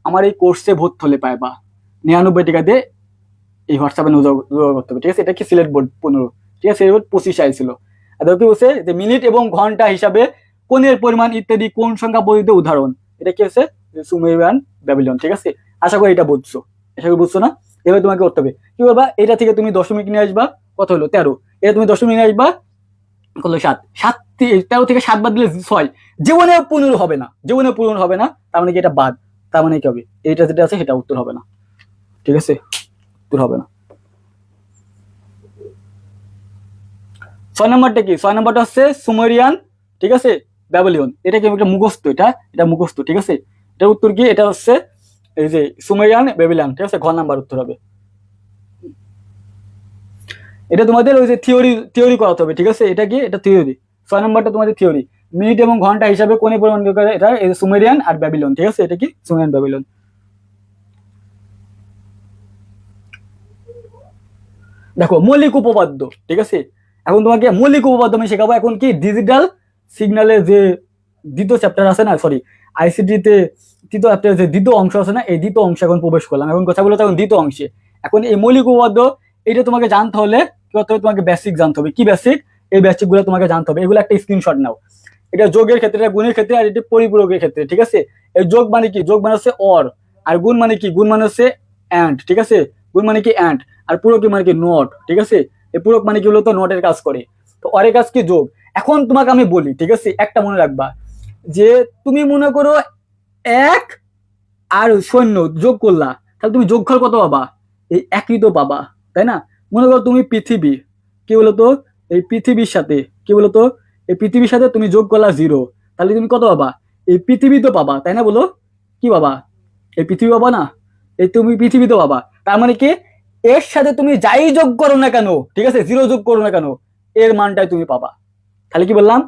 আমার এই কোর্সে ভর্তি হলে পাইবা 99 টাকা দিয়ে। এই হোয়াটসঅ্যাপে যোগাযোগ করতে হবে, ঠিক আছে? এটা কি সিলেট বোর্ড 15, ঠিক আছে? 25 আইছিল। আর কি বলছে যে মিনিট এবং ঘন্টা হিসাবে কোণের পরিমাণ ইত্যাদি কোন সংখ্যা পদ্ধতিতে উদাহরণ। এটা কি আছে? সুমেরিয়ান ব্যাবিলন, ঠিক আছে? আশা করি এটা বুঝছো, আশা করি বুঝছো না? এভাবে তোমাকে করতে হবে। কি করবা? এটা থেকে তুমি দশমিক নিয়ে আসবা, কত হলো 13, এটা তুমি দশমিক নিয়ে আসবা, কত 7, 13 থেকে 7 বাদ দিলে 6, জীবনেও 15 হবে না, জীবনেও 15 হবে না। তার মানে কি এটা বাদ, তার মানে কি হবে? এইটা যেটা আছে সেটা উত্তর হবে না, ঠিক আছে? উত্তর হবে না। 6 নম্বরটা কি? 6 নম্বরটা হচ্ছে সুমেরিয়ান, ঠিক আছে? ব্যাবিলন। এটা কি একটা মুখস্থ, এটা মুখস্থ, ঠিক আছে? এটার উত্তর কি? এটা হচ্ছে এই যে সুমেরিয়ান ব্যাবিলন, ঠিক আছে? ঘ নাম্বার উত্তর হবে। এটা তোমাদের ওই যে থিওরি করাতে হবে, ঠিক আছে? এটা কি? এটা থিওরি। 6 নম্বরটা তোমাদের থিওরি। মিনিট এবং ঘন্টা হিসাবে কোন পরিমাণ করে, এটা এই সুমেরিয়ান আর ব্যাবিলন, ঠিক আছে? এটা কি? Sumerian Babylon. দেখো মৌলিক উপপাদ্য, ঠিক আছে? এখন তোমাকে মৌলিক উপপাদ্য আমি শেখাবো। এখন কি ডিজিটাল সিগন্যালের যে দ্বিতীয় চ্যাপ্টার আছে না, সরি আইসিটিতে তৃতীয় চ্যাপ্টারের যে দ্বিতীয় অংশ আছে না, এই দ্বিতীয় অংশে এখন প্রবেশ করলাম। এখন কথাগুলো তখন দ্বিতীয় অংশে। এখন এই মৌলিক উপপাদ্য এটা তোমাকে জানতে হলে কি করতে হবে? তোমাকে বেসিক জানতে হবে। কি বেসিক? এই বেসিক গুলো তোমাকে জানতে হবে। এগুলো একটা স্ক্রিনশট নাও। এটা যোগের ক্ষেত্রে, এটা গুণের ক্ষেত্রে, আর এটা পরিপূরকের ক্ষেত্রে, ঠিক আছে? এই যোগ মানে কি? যোগ মানে হচ্ছে অর। আর গুণ মানে কি? গুণ মানে হচ্ছে অ্যান্ড, ঠিক আছে? গুণ মানে কি? অ্যান্ড। আর পূরক মানে কি? নট, ঠিক আছে? এই পূরক মানে কি বলতো? নটের কাজ করে। তো অরের কাজ কি? যোগ। এখন তোমাকে আমি বলি, ঠিক আছে? একটা মনে রাখবা, যে তুমি মনে করো 1 আর 0 যোগ করলা, তাহলে তুমি যোগফল কত পাবা? এই একই তো পাবা, তাই না? মনে করো তুমি পৃথিবী, কি বলতো? এই পৃথিবীর সাথে, কি বলতো? এই পৃথিবীর সাথে তুমি যোগ করলা 0, তাহলে তুমি কত পাবা? এই পৃথিবী তো পাবা, তাই না? বলো কি পাবা? এই পৃথিবী পাবা না? এই তুমি পৃথিবী তো পাবা। তার মানে কি এর সাথে তুমি যাই যোগ করো না কেন, ঠিক আছে, 0 যোগ করো না কেন, এর মানটাই তুমি পাবা। তাহলে কি বললাম?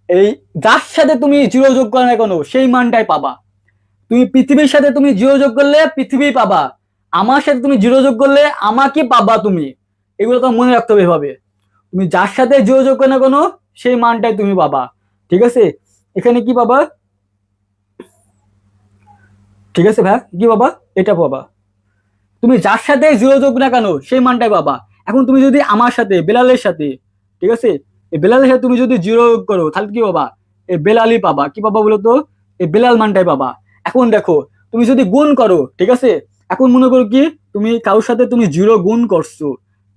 এই যার সাথে তুমি 0 যোগ করো না কেন সেই মানটাই পাবা। তুমি পৃথিবীর সাথে তুমি 0 যোগ করলে পৃথিবী পাবা, আমার সাথে তুমি 0 যোগ করলে আমাকে পাবা তুমি। এগুলো তো মনে রাখতে হবে এভাবে। তুমি যার সাথে 0 যোগ করো না কেন সেই মানটাই তুমি পাবা, ঠিক আছে? এখানে কি পাবা? ঠিক আছে ভাই, কি পাবা? এটা পাবা। তুমি যার সাথে 0 যোগ না কেন সেই মানটাই পাবা। এখন তুমি যদি আমার সাথে বেলালের সাথে, ঠিক আছে, এই বেলালের সাথে তুমি যদি 0 যোগ করো তাহলে কি পাবা? এই বেলালই পাবা। কি পাবা বলো তো? এই বেলাল মানটাই পাবা। এখন দেখো তুমি যদি গুণ করো, ঠিক আছে, এখন মনে করো কি তুমি কারোর সাথে তুমি 0 গুণ করছো,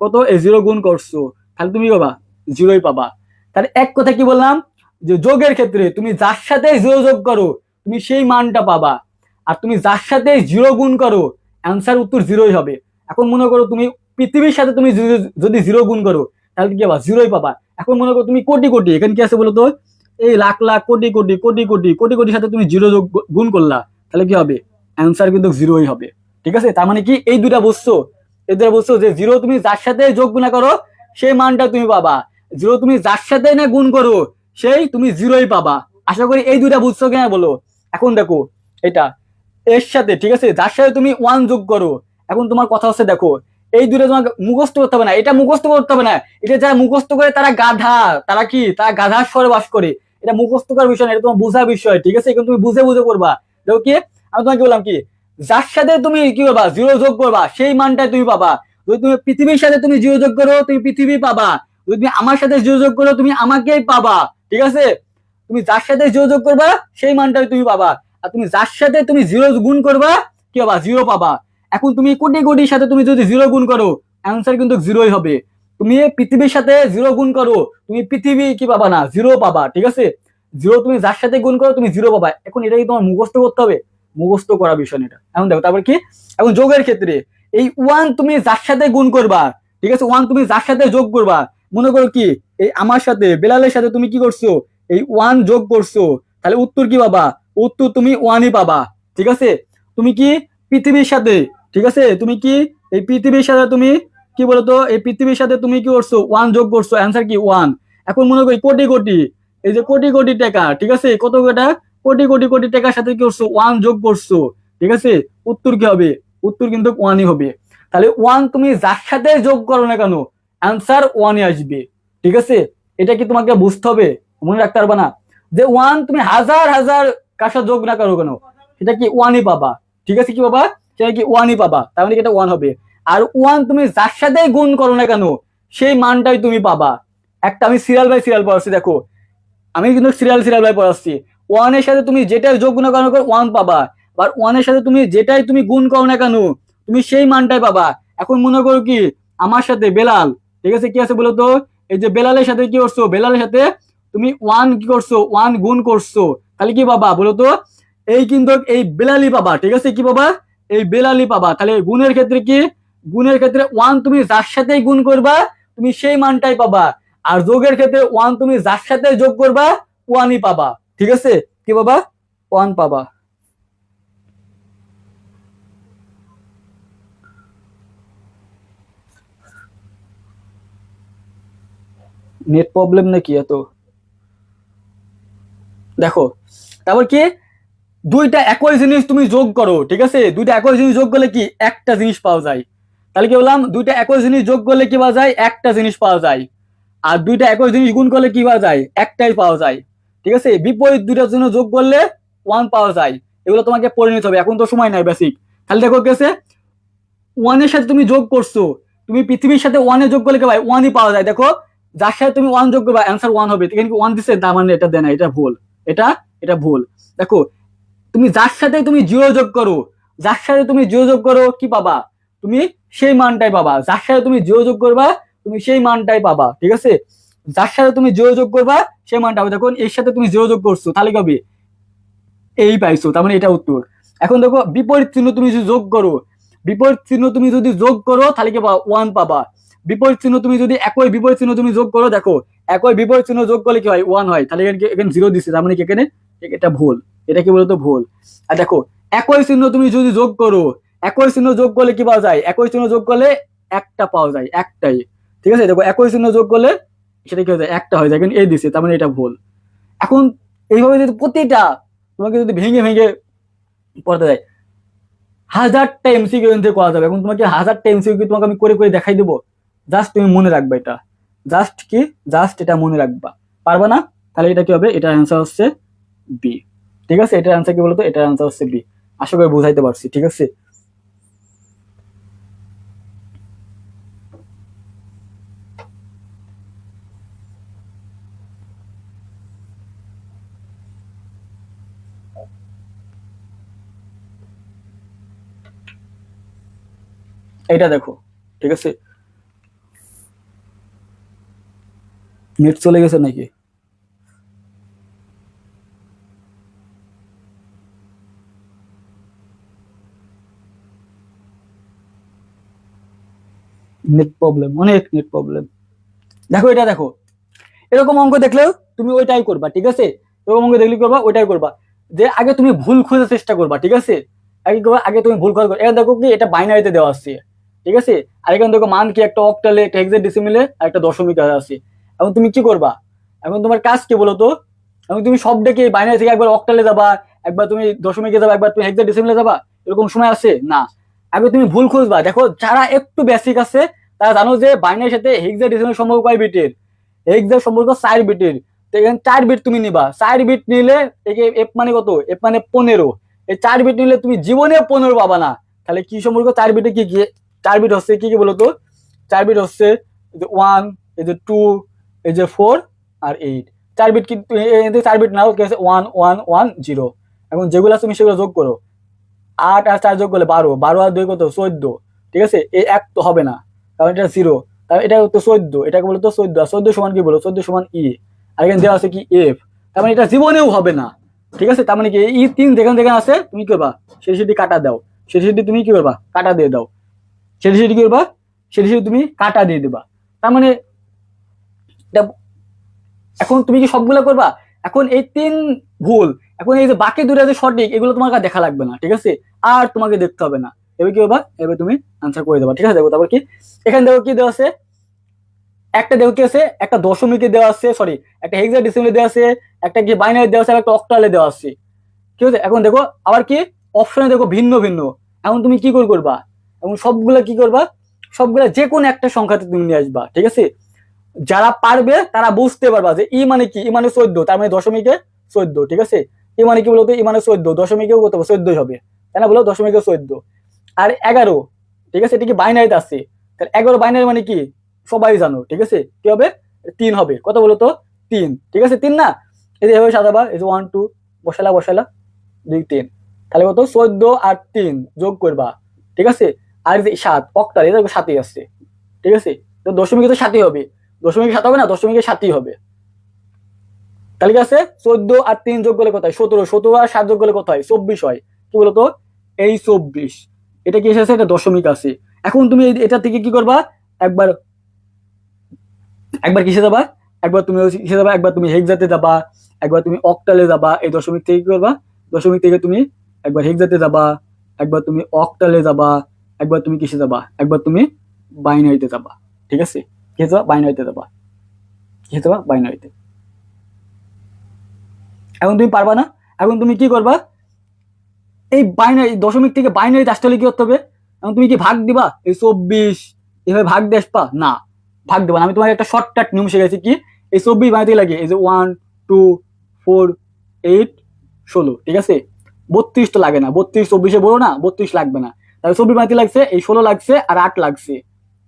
কত? এই 0 গুণ করছো, তাহলে তুমি পাবা 0ই পাবা। তাহলে এক কথা কি বললাম? যে যোগের ক্ষেত্রে তুমি যার সাথে 0 যোগ করো তুমি সেই মানটা পাবা, আর তুমি যার সাথে 0 গুণ করো অ্যান্সার উত্তর 0ই হবে। এখন মনে করো তুমি পৃথিবীর সাথে তুমি যদি 0 গুণ করো তাহলে কি পাবা? 0ই পাবা। এখন মনে করো তুমি কোটি কোটি, এখানে কি আছে বলো তো? এই লাখ লাখ কোটি কোটি কোটি কোটি কোটি কোটির সাথে তুমি 0 যোগ গুণ করলা, তাহলে কি হবে? অ্যান্সার কিন্তু 0ই হবে, ঠিক আছে? তার মানে কি এই দুটা বুঝছো? এই দুটা বুঝছো যে 0 তুমি যার সাথে যোগ গুণা করো সেই মানটা তুমি পাবা, 0 তুমি যার সাথে না গুণ করো সেই তুমি 0ই পাবা। আশা করি এই দুটা বুঝছো কিনা বলো। এখন দেখো এটা এর সাথে, ঠিক আছে, যার সাথে তুমি 1 যোগ করো। এখন তোমার কথা হচ্ছে দেখো এই দুটো তোমাকে মুখস্থ করতে হবে না, এটা মুখস্থ করতে হবে না। এটা যারা মুখস্থ করে তারা গাধা, তারা কি? তারা গাধার স্বরে বাস করে। এটা মুখস্থ করার বিষয় না, এটা তোমার বোঝার বিষয়, ঠিক আছে? এখন তুমি বুঝে বুঝে করবা। দেখো কি আমি তোমাকে বললাম কি, যার সাথে তুমি কি করবা? 0 যোগ করবা সেই মানটাই তুমি পাবা। যদি তুমি পৃথিবীর সাথে তুমি 0 যোগ করো তুমি পৃথিবী পাবা, যদি তুমি আমার সাথে 0 যোগ করো তুমি আমাকেই পাবা, ঠিক আছে? তুমি যার সাথে 0 যোগ করবা সেই মানটাই তুমি পাবা, আর তুমি যার সাথে তুমি 0 গুণ করবা কি পাবা? 0 পাবা। এখন তুমি কোটি কোটির সাথে তুমি যদি 0 গুণ করো অ্যান্সার কিন্তু 0ই হবে। তুমি পৃথিবীর সাথে 0 গুণ করো তুমি পৃথিবী কি পাবা না? 0 পাবা, ঠিক আছে? 0 তুমি যার সাথে গুণ করো তুমি 0 পাবা। এখন এটা কি তোমার মুখস্থ করতে হবে? মুখস্থ করা বিষয় না এটা। এখন দেখো তারপর কি, এখন যোগের ক্ষেত্রে এই ওয়ান তুমি যার সাথে গুণ করবা, ঠিক আছে, ওয়ান তুমি যার সাথে যোগ করবা, মনে করো কি এই আমার সাথে বেলালের সাথে তুমি কি করছো, এই ওয়ান যোগ করছো, তাহলে উত্তর কি পাবা, উত্তর তুমি ওয়ানই পাবা। ঠিক আছে, তুমি কি পৃথিবীর সাথে, ঠিক আছে, তুমি কি এই পৃথিবীর সাথে তুমি কি বলতো, এই পৃথিবীর সাথে তুমি কি করছো, ওয়ান যোগ করছো, অ্যান্সার কি ওয়ান। এখন মনে করি কোটি কোটি, এই যে কোটি কোটি টাকা, ঠিক আছে, কত কটা কোটি কোটি কোটি টাকার সাথে কি করছো, ওয়ান যোগ করছো, ঠিক আছে, উত্তর কি হবে, উত্তর কিন্তু ওয়ানই হবে। তাহলে ওয়ান তুমি যার সাথে যোগ করো না কেন অ্যান্সার ওয়ানই আসবে। ঠিক আছে, এটা কি তোমাকে বুঝতে হবে, মনে রাখতে পারবা না, যে ওয়ান তুমি হাজার হাজার কার সাথে যোগ না করো কেন সেটা কি ওয়ানই পাবা। ঠিক আছে, কি পাবা, সেটা কি ওয়ানই পাবা, তার মানে এটা ওয়ান হবে। আর ওয়ান তুমি যার সাথে গুণ করো না কেন সেই মানটাই তুমি পাবা। একটা আমি সিরিয়াল বাই সিরিয়াল পড়াচ্ছি, দেখো আমি কিন্তু সিরিয়াল বাই পড়াচ্ছি। ওয়ানের সাথে তুমি যেটাই যোগ গুণ করো ওয়ান পাবা, আর ওয়ানের সাথে তুমি যেটাই তুমি গুণ করো না কেন তুমি সেই মানটাই পাবা। এখন মনে করো কি আমার সাথে বেলাল, ঠিক আছে, কি আছে বলো তো, এই যে বেলালের সাথে কি করছো, বেলালের সাথে তুমি ওয়ান কি করছো, ওয়ান গুণ করছো, তাহলে কি পাবা বলো তো, এই কিন্তু এই বেলালি পাবা। ঠিক আছে, কি পাবা, এই বেলালি পাবা। তাহলে গুণের ক্ষেত্রে কি, গুণের ক্ষেত্রে ওয়ান তুমি যার সাথে গুণ করবা তুমি সেই মানটাই পাবা, আর যোগের ক্ষেত্রে ওয়ান তুমি যার সাথে যোগ করবা ওয়ানই পাবা। ঠিক আছে, কি পাবা, ওয়ান পাবা। নেট প্রবলেম নাকি এত, দেখো তারপর কি, দুইটা একই জিনিস তুমি যোগ করো, ঠিক আছে, দুইটা একই জিনিস যোগ করলে কি একটা জিনিস পাওয়া যায়। তাহলে কি বললাম, দুইটা একই জিনিস যোগ করলে কি পাওয়া যায়, একটা জিনিস পাওয়া যায়। আর দুইটা একই জিনিস গুণ করলে কি পাওয়া যায়, একটাই পাওয়া যায়। ঠিক আছে, বিপরীত দুইটার জন্য যোগ করলে ওয়ান পাওয়া যায়। এগুলো তোমাকে পড়ে নিতে হবে, এখন তো সময় নাই বেসিক। তাহলে দেখো গেছে ওয়ানের সাথে তুমি যোগ করছো, তুমি পৃথিবীর সাথে ওয়ানে যোগ করলে কি ভাই ওয়ানই পাওয়া যায়। দেখো যার সাথে তুমি ওয়ান যোগ করবা অ্যান্সার ওয়ান হবে, এখানে ওয়ান দিচ্ছে তার মানে এটা দেয় না, এটা ভুল, এটা এটা ভুল। দেখো তুমি যার সাথে তুমি জিরো যোগ করো, যার সাথে তুমি জিরো যোগ করো কি পাবা, তুমি সেই মানটাই পাবা। যার সাথে তুমি জিরো যোগ করবা তুমি সেই মানটাই পাবা। ঠিক আছে, যার সাথে তুমি জিরো যোগ করবা সেই মানটা হবে। দেখুন এর সাথে তুমি জিরো যোগ করছো তাহলে কি হবে, এই পাইছো, তার মানে এটা উত্তর। এখন দেখো বিপরীত চিহ্ন তুমি যদি যোগ করো, বিপরীত চিহ্ন তুমি যদি যোগ করো তাহলে কি পাবা, ওয়ান পাবা। বিপরীত চিহ্ন তুমি যদি একই বিপরীত চিহ্ন তুমি যোগ করো, দেখো একই বিপরীত চিহ্ন যোগ করলে কি হয়, ওয়ান হয়। তাহলে এখানে জিরো দিচ্ছে, তার মানে কি এখানে এটা ভুল, এটা কি বলতো ভুল। আর দেখো একই চিহ্ন তুমি যদি যোগ করো, একই চিহ্ন যোগ করলে কি পাওয়া যায়, একই চিহ্ন যোগ করলে একটা পাওয়া যায়, একটাই। ঠিক আছে, দেখো একই চিহ্ন যোগ করলে সেটা কি হয়ে যায়, একটা হয়ে যায়, কিন্তু এই দিচ্ছে, তার মানে এটা ভুল। এখন এইভাবে যদি প্রতিটা তোমাকে যদি ভেঙে ভেঙে পড়তে যায়, হাজারটা এমসিকিউ কিন্তু করা যাবে। এখন তোমাকে হাজারটা এমসিকিউ তোমাকে আমি করে করে দেখাই দেবো, জাস্ট তুমি মনে রাখবা এটা, জাস্ট কি, জাস্ট এটা মনে রাখবা। পারবা না, তাহলে এটা কি হবে, এটার অ্যান্সার হচ্ছে বি। ঠিক আছে, এটার অ্যান্সার কি বলতো, এটার অ্যান্সার হচ্ছে বি। আশা করি বুঝাইতে পারছি। ঠিক আছে, এটা দেখো, ঠিক আছে, নেট চলে গেছে নাকি, নেট প্রবলেম, অনেক নেট প্রবলেম। দেখো এটা দেখো, এরকম অঙ্ক দেখলেও তুমি ওইটাই করবা। ঠিক আছে, এরকম অঙ্ক দেখলে করবা ওইটাই করবা, যে আগে তুমি ভুল খোঁজার চেষ্টা করবা। ঠিক আছে, আগে করবা, আগে তুমি ভুল খোঁজা, এখানে দেখো কি এটা বাইনারিতে দেওয়া আছে। ঠিক আছে, আর এখানে দেখো মান কি একটা অক্টালে, একটা হেক্সাডেসিমেলে, আর একটা দশমিক আছে। এখন তুমি কি করবা, এখন তোমার কাজ কি বলো তো, এখন তুমি সব ডেকে বাইনারি থেকে একবার অক্টালে যাবা, একবার তুমি দশমিকে যাবা, একবার তুমি হেক্সাডেসিমেলে যাবা, এরকম সময় আছে না। আগে তুমি ভুল খুঁজবা। দেখো যারা একটু বেসিক আছে তারা জানো যে বাইনারির সাথে হেক্সাডেসিমেল সম্পর্ক কয় বিটের, হেক্সা সম্পর্ক 4 বিটের। তো এখানে 4 বিট তুমি নিবা, 4 বিট নিলে এফ মানে কত, এফ মানে 15। এই 4 বিট নিলে তুমি জীবনে 15 পাবা না। তাহলে কি সম্পর্ক 4 বিটে কি কি, 4 বিট হচ্ছে কি কি বলতো, 4 বিট হচ্ছে এই যে 1, এই যে 2, এই যে 4 আর 8। 4 বিট কিন্তু 4 বিট নাও কি আছে 1 1 1 0। এখন যেগুলো আছে তুমি সেগুলো যোগ করো, 8 আর 4 যোগ করলে 12, 12 আর 2 কত 14। ঠিক আছে, এই এক তো হবে না কারণ এটা 0, তাহলে এটা হতো 14, এটাকে বলতো 14, আর 14 সমান কি বলো, 14 সমান ই, আর এখানে দেওয়া আছে কি এফ, তার মানে এটা জীবনেও হবে না। ঠিক আছে, তার মানে কি এই 3 যেখানে যেখানে আছে তুমি কি করবা, সেটি কাটা দাও, সেটি তুমি কি করবা, কাটা দিয়ে দাও, সেটি কি করবা, সেটি তুমি কাটা দিয়ে দেবা। তার মানে এখন তুমি কি সবগুলো করবা, এখন এই 3 ভুল, এখন এই যে বাকি 2টা যে সঠিক এগুলো তোমার কাছে দেখা লাগবে না, ঠিক আছে, আর তোমাকে দেখতে হবে না। এবার কি করবা, এবার তুমি আনসার করে দেবা, ঠিক আছে। দেখো তারপর কি, এখানে দেখো কি দেওয়া আছে, একটা দেখো কি আছে, একটা দশমিকে দেওয়া আছে, সরি একটা হেক্সাডেসিমালে দেওয়া আছে, একটা কি বাইনারি দেওয়া আছে, একটা অক্টালে দেওয়া আছে, ঠিক আছে। এখন দেখো আবার কি অপশনে দেখো ভিন্ন ভিন্ন, এখন তুমি কি করবা, এখন সবগুলা কি করবা, সবগুলা যে কোনো একটা সংখ্যাতে তুমি নিয়ে আসবা, ঠিক আছে। যারা পারবে তারা বুঝতে পারবা যে ই মানে কি, ই মানে 14, তার মানে দশমিকে 14, ঠিক আছে। ই মানে কি বলতো, ই মানে 14, দশমিকেও কত 14 হবে, তাই না, বলো দশমিকে 14। আর 11, ঠিক আছে, এটা কি বাইনারিতে আছে, তাহলে 11 বাইনারি মানে কি সবাই জানো, ঠিক আছে, কি হবে 3 হবে, কত বলো তো 3, ঠিক আছে 3 না, এই যে এভাবে সাজাবা, এই যে 1 2 বসালা বসালা 2 3, তাহলে কত 14 আর 3 যোগ করবা, ঠিক আছে। আর যে 7 অক্টাল, এটা 7ই আসছে, ঠিক আছে, তো দশমিকে তো 7ই হবে, দশমিকে 7 হবে না, দশমিকে 7ই হবে। তাহলে কি আছে 14 আর 3 যোগ করলে কত হয় 17, 17 আর 7 যোগ করলে কত হয় 24 হয়, কি বলতো এই 24, এটা কি এসেছে, এটা দশমিক আছে। এখন তুমি এটা থেকে কি করবা, একবার একবার কিসে যাবা, একবার তুমি কিসে যাবা, একবার তুমি হেক্সাতে যাবা, একবার তুমি অক্টালে যাবা, এই দশমিক থেকে কি করবা, দশমিক থেকে তুমি একবার হেক্সাতে যাবা, একবার তুমি অক্টালে যাবা, একবার তুমি কিসে যাবা, একবার তুমি বাইনারিতে যাবা, ঠিক আছে, কি যাবা বাইনারিতে যাবা, কি যাবা বাইনারিতে। এখন তুমি পারবা না, এখন তুমি কি করবা, এই বাইনারি দশমিক থেকে বাইনারিতে আসতে হলে কি করতে হবে, এখন তুমি কি ভাগ দিবা, এই 24 এভাবে ভাগ দিয়ে আসবা না, ভাগ দেবা না। আমি তোমাকে একটা শর্টকাট নিয়ম শিখেছি, কি এই 24 বানাতে লাগে এই যে 1 2 4 8 16, ঠিক আছে, 32 তো লাগে না, 32 24 বড় না, 32 লাগবে না, তাহলে 24 বানাতে লাগছে, এই 16 লাগছে আর 8 লাগছে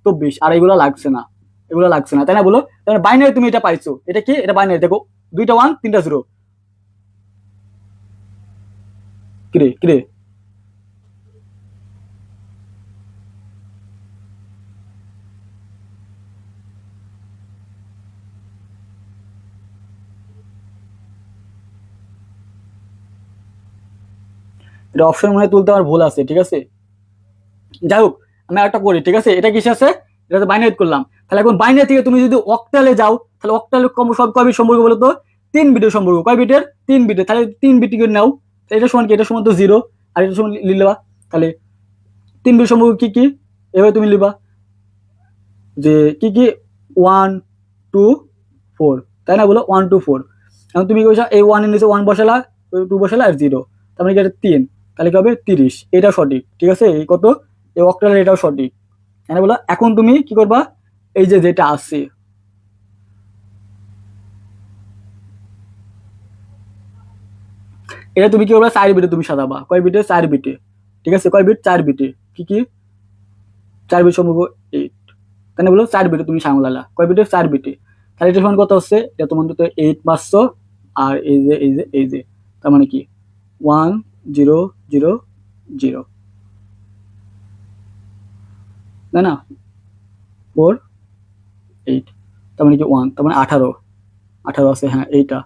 24, আর এগুলো লাগছে না, এগুলো লাগছে না, তাই না বলো। তাহলে বাইনারি তুমি এটা পাইছো, এটা কি, এটা বাইনারি, দেখো 2টা 1 3টা 0, কিরে কিরে এটা অপশন মনে হয় তুলতে আমার ভুল আছে, ঠিক আছে, যাই হোক আমি একটা করি, ঠিক আছে, এটা কিসে আছে, এটা বাইনারি করলাম, তাহলে এখন বাইনারি থেকে তুমি যদি অক্টালে যাও, তাহলে অক্টালে সব কয় বিট সম্পর্ক বলো তো, 3 বিটের সম্পর্ক, কয় বিটের 3 বিটের, তাহলে 3 বিট করে নাও, এটা সমান কি, এটা সমান তো 0, আর এটা সমান লিখবা, তাহলে 3 বিট সম্পর্ক কি কি, এভাবে তুমি লিখবা যে কি কি 1 2 4, তাই না, বলো 1 2 4, এখন তুমি এই 1 এর নিচে 1 বসালা, 2 বসালা আর 0, তার মানে কি এটা 3, তাহলে কি হবে 30, এটা সঠিক, ঠিক আছে, এই কত এই অক্টালের এটাও সঠিক, তাই না বলো। এখন তুমি কি করবা, এই যে যেটা আছে, এটা তুমি কি করবা 4 বিটে তুমি সাজাবা, কয় বিটে 4 বিটে, ঠিক আছে, কয় বিট 4 বিটে, কি কি 4 বিট সম্পর্ক 8, তাই না বলো 4 বিটে তুমি সামলালা, কয় বিটে 4 বিটে, তাহলে এটা সমান কত হচ্ছে, এটা তোমার তো 8 500, আর এই যে এই যে এই যে, তার মানে কি 1 0 0 0, তাই না 4 8, তার মানে কি 1, তার মানে 18 18 আছে, হ্যাঁ এইটা,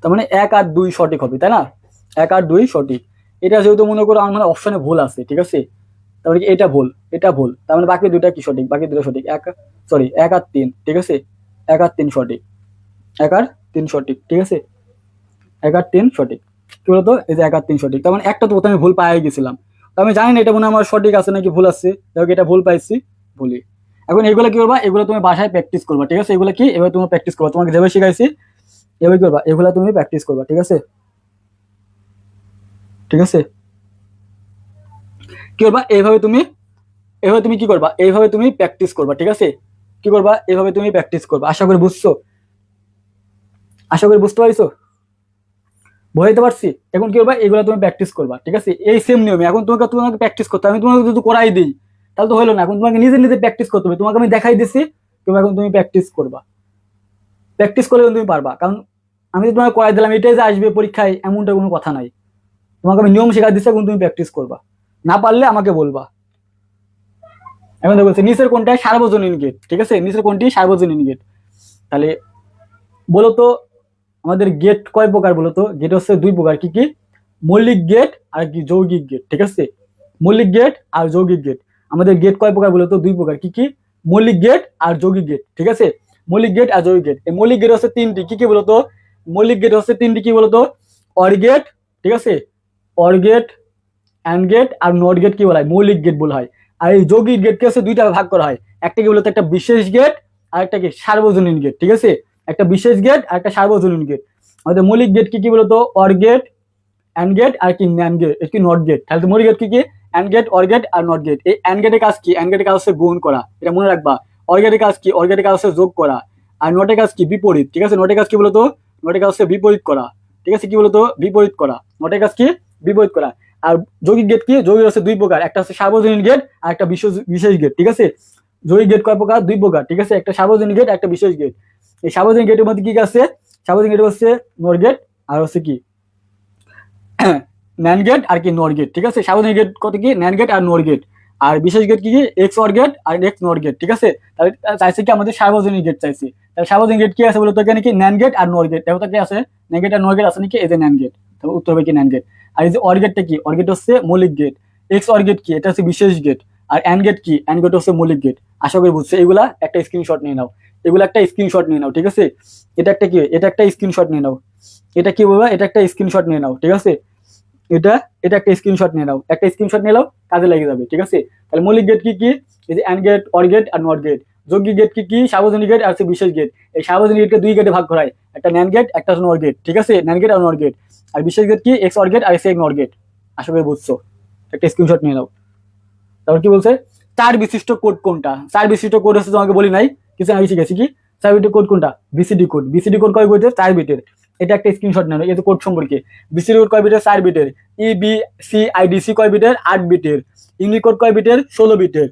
তার মানে 1 আর 2 সঠিক হবে, তাই না 1 আর 2 সঠিক। এটা যেহেতু মনে করো আমার মানে অপশনে ভুল আছে, ঠিক আছে, তার মানে কি এটা ভুল, এটা ভুল, তার মানে বাকি দুইটা কি সঠিক, বাকি দুটো সঠিক, সরি 1 আর 3, ঠিক আছে, 1 আর 3 সঠিক, 1 আর 3 সঠিক, ঠিক আছে, 1 আর 3 সঠিক, কি বলতো এই যে 1 আর 3 সঠিক, তার মানে একটা তো প্রথমে ভুল পাই গেছিলাম, তো আমি জানি না এটা মনে হয় আমার সঠিক আছে নাকি ভুল আছে, দেখো এটা ভুল পাইছি, ভুলি। এখন এগুলো কি করবা, এগুলো তুমি বাসায় প্র্যাকটিস করবা, ঠিক আছে, এগুলো কি এবার তুমি প্র্যাকটিস করবা, তোমাকে যেভাবে শিখাইছি এভাবে করবা, এগুলা তুমি প্র্যাকটিস করবা, ঠিক আছে, ঠিক আছে, কি করবা এইভাবে তুমি, এভাবে তুমি কি করবা, এইভাবে তুমি প্র্যাকটিস করবা, ঠিক আছে, কি করবা এইভাবে তুমি প্র্যাকটিস করবা, আশা করি বুঝছো, আশা করি বুঝতে পারছো, বুঝাইতে পারছি। এখন কি করবা, এগুলো তুমি প্র্যাকটিস করবা, ঠিক আছে, এই সেম নিয়মে। এখন তোমাকে তোমাকে প্র্যাকটিস করতে হবে, আমি তোমাকে যদি করাই দিই তাহলে তো হলো না, এখন তোমাকে নিজে নিজে প্র্যাকটিস করতে হবে, তোমাকে আমি দেখাই দিছি, তুমি এখন তুমি প্র্যাকটিস করবা, প্র্যাকটিস করলে তুমি পারবা, কারণ আমি যদি তোমাকে করাই দিলাম এটাই যে আসবে পরীক্ষায় এমনটা কোনো কথা নাই, তোমাকে আমি নিয়ম শেখাই দিচ্ছি, এখন তুমি প্র্যাকটিস করবা, না পারলে আমাকে বলবা। এখন দেখো বলছে নিচের কোনটা সার্বজনীন গেট, ঠিক আছে, নিচের কোনটি সার্বজনীন গেট, তাহলে বলো তো আমাদের গেট কয় প্রকার বলতো? গেট হচ্ছে দুই প্রকার, কি কি? মৌলিক গেট আর কি যৌগিক গেট, ঠিক আছে? মৌলিক গেট আর যৌগিক গেট। আমাদের গেট কয় প্রকার বলতো? দুই প্রকার, কি কি? মৌলিক গেট আর যৌগিক গেট, ঠিক আছে? মৌলিক গেট আর যৌগিক গেট। এই মৌলিক গেট হচ্ছে তিনটি, কি কি বলতো? মৌলিক গেট হচ্ছে তিনটি, কি বলতো? অর গেট, ঠিক আছে? অর গেট, অ্যান্ড গেট আর নট গেট কি বলা হয়? মৌলিক গেট বলা হয়। আর এই যৌগিক গেটকে হচ্ছে দুইটা ভাগ করা হয়, একটা কি বলতো? একটা বিশেষ গেট আর একটা কি সার্বজনীন গেট, ঠিক আছে? একটা বিশেষ গেট আর একটা সার্বজনীন গেট। আমাদের মৌলিক গেট কি কি বলতো? অর গেট, অ্যান্ড গেট আর কি ন্যান্ড গেট, কি নট গেট। তাহলে তো মৌলিক গেট কি কি? অ্যান্ড গেট, অর গেট আর নট গেট। এই অ্যান্ড গেটের কাজ কি? অ্যান্ড গেটের কাজ হচ্ছে গুণ করা, এটা মনে রাখবা। অর গেটের কাজ কি? অর গেটের কাজ হচ্ছে যোগ করা। আর নটের কাজ কি? বিপরীত, ঠিক আছে? নটের কাজ কি বলতো? নটের কাজ হচ্ছে বিপরীত করা, ঠিক আছে? কি বলতো? বিপরীত করা। নটের কাজ কি? বিপরীত করা। আর যৌগিক গেট কি? যৌগিক হচ্ছে দুই প্রকার, একটা হচ্ছে সার্বজনীন গেট আর একটা বিশেষ গেট, ঠিক আছে? যৌগিক গেট কয় প্রকার? দুই প্রকার, ঠিক আছে? একটা সার্বজনীন গেট, একটা বিশেষ গেট। এই সার্বজনীন গেটের মধ্যে কি কি আছে? সার্বজনীন গেট হচ্ছে নট গেট আর হচ্ছে কি ন্যান্ড গেট আর কি নর গেট, ঠিক আছে? সার্বজনীন গেট কত কি? ন্যান্ড গেট আর নর গেট। আর বিশেষ গেট কি কি? এক্স অর গেট আর এক্স নর গেট, ঠিক আছে? তাহলে চাইছে কি আমাদের সার্বজনীন গেট চাইছি। তাহলে সার্বজনীন গেট কি আছে বলতো? এখানে কি ন্যান্ড গেট আর নর গেট, দেখো তো কি আছে? ন্যান্ড গেট আর নর গেট আছে নাকি? এই যে ন্যান্ড গেট, তাহলে উত্তর হবে কি ন্যান্ড গেট। আর এই যে অর গেটটা কি? অর গেট হচ্ছে মৌলিক গেট। এক্স অর গেট কি? এটা হচ্ছে বিশেষ গেট। আর অ্যান্ড গেট কি? অ্যান্ড গেট হচ্ছে মৌলিক গেট। আশা করি বুঝছো। এগুলা একটা স্ক্রিনশট নিয়ে নাও, এগুলা একটা স্ক্রিনশট নিয়ে নাও, ঠিক আছে? এটা একটা কি? এটা একটা স্ক্রিনশট নিয়ে নাও। এটা কি বলবো? এটা একটা স্ক্রিনশট নিয়ে নাও, ঠিক আছে? এটা এটা একটা স্ক্রিনশট নিয়ে নাও, একটা স্ক্রিনশট নিয়ে নাও, কাজে লেগে যাবে, ঠিক আছে? তাহলে মৌলিক গেট কি কি? এই যে অ্যান্ড গেট, অর গেট আর নট গেট। যৌগিক গেট কি কি? সার্বজনীন গেট আর বিশেষ গেট। এই সার্বজনীন গেটকে দুই গেটে ভাগ করা হয়, একটা ন্যান্ড গেট, একটা নট গেট, ঠিক আছে? ন্যান্ড গেট আর নট গেট। আর বিশেষ গেট কি? এক্স অর গেট আর এক্স নট গেট। আশা করি বুঝছো। একটা স্ক্রিনশট নিয়ে নাও। তারপর কি বলছে? চার বিশিষ্ট কোড কোনটা? চার বিশিষ্ট কোড হচ্ছে, তোমাকে বলি নাই কিছু আগে শিখেছি কি? চার বিটের কোড কোনটা? BCD code. বিসিডি কোড কয় বিটের? 4 বিটের। এটা একটা স্ক্রিনশট নেন এই কোড সম্পর্কে। বিসিডি কোড কয় বিটের? 4 বিটের। ইবিসিআইডিসি কয় বিটের? 8 বিটের। ইউনিকোড কয় বিটের? 16 বিটের।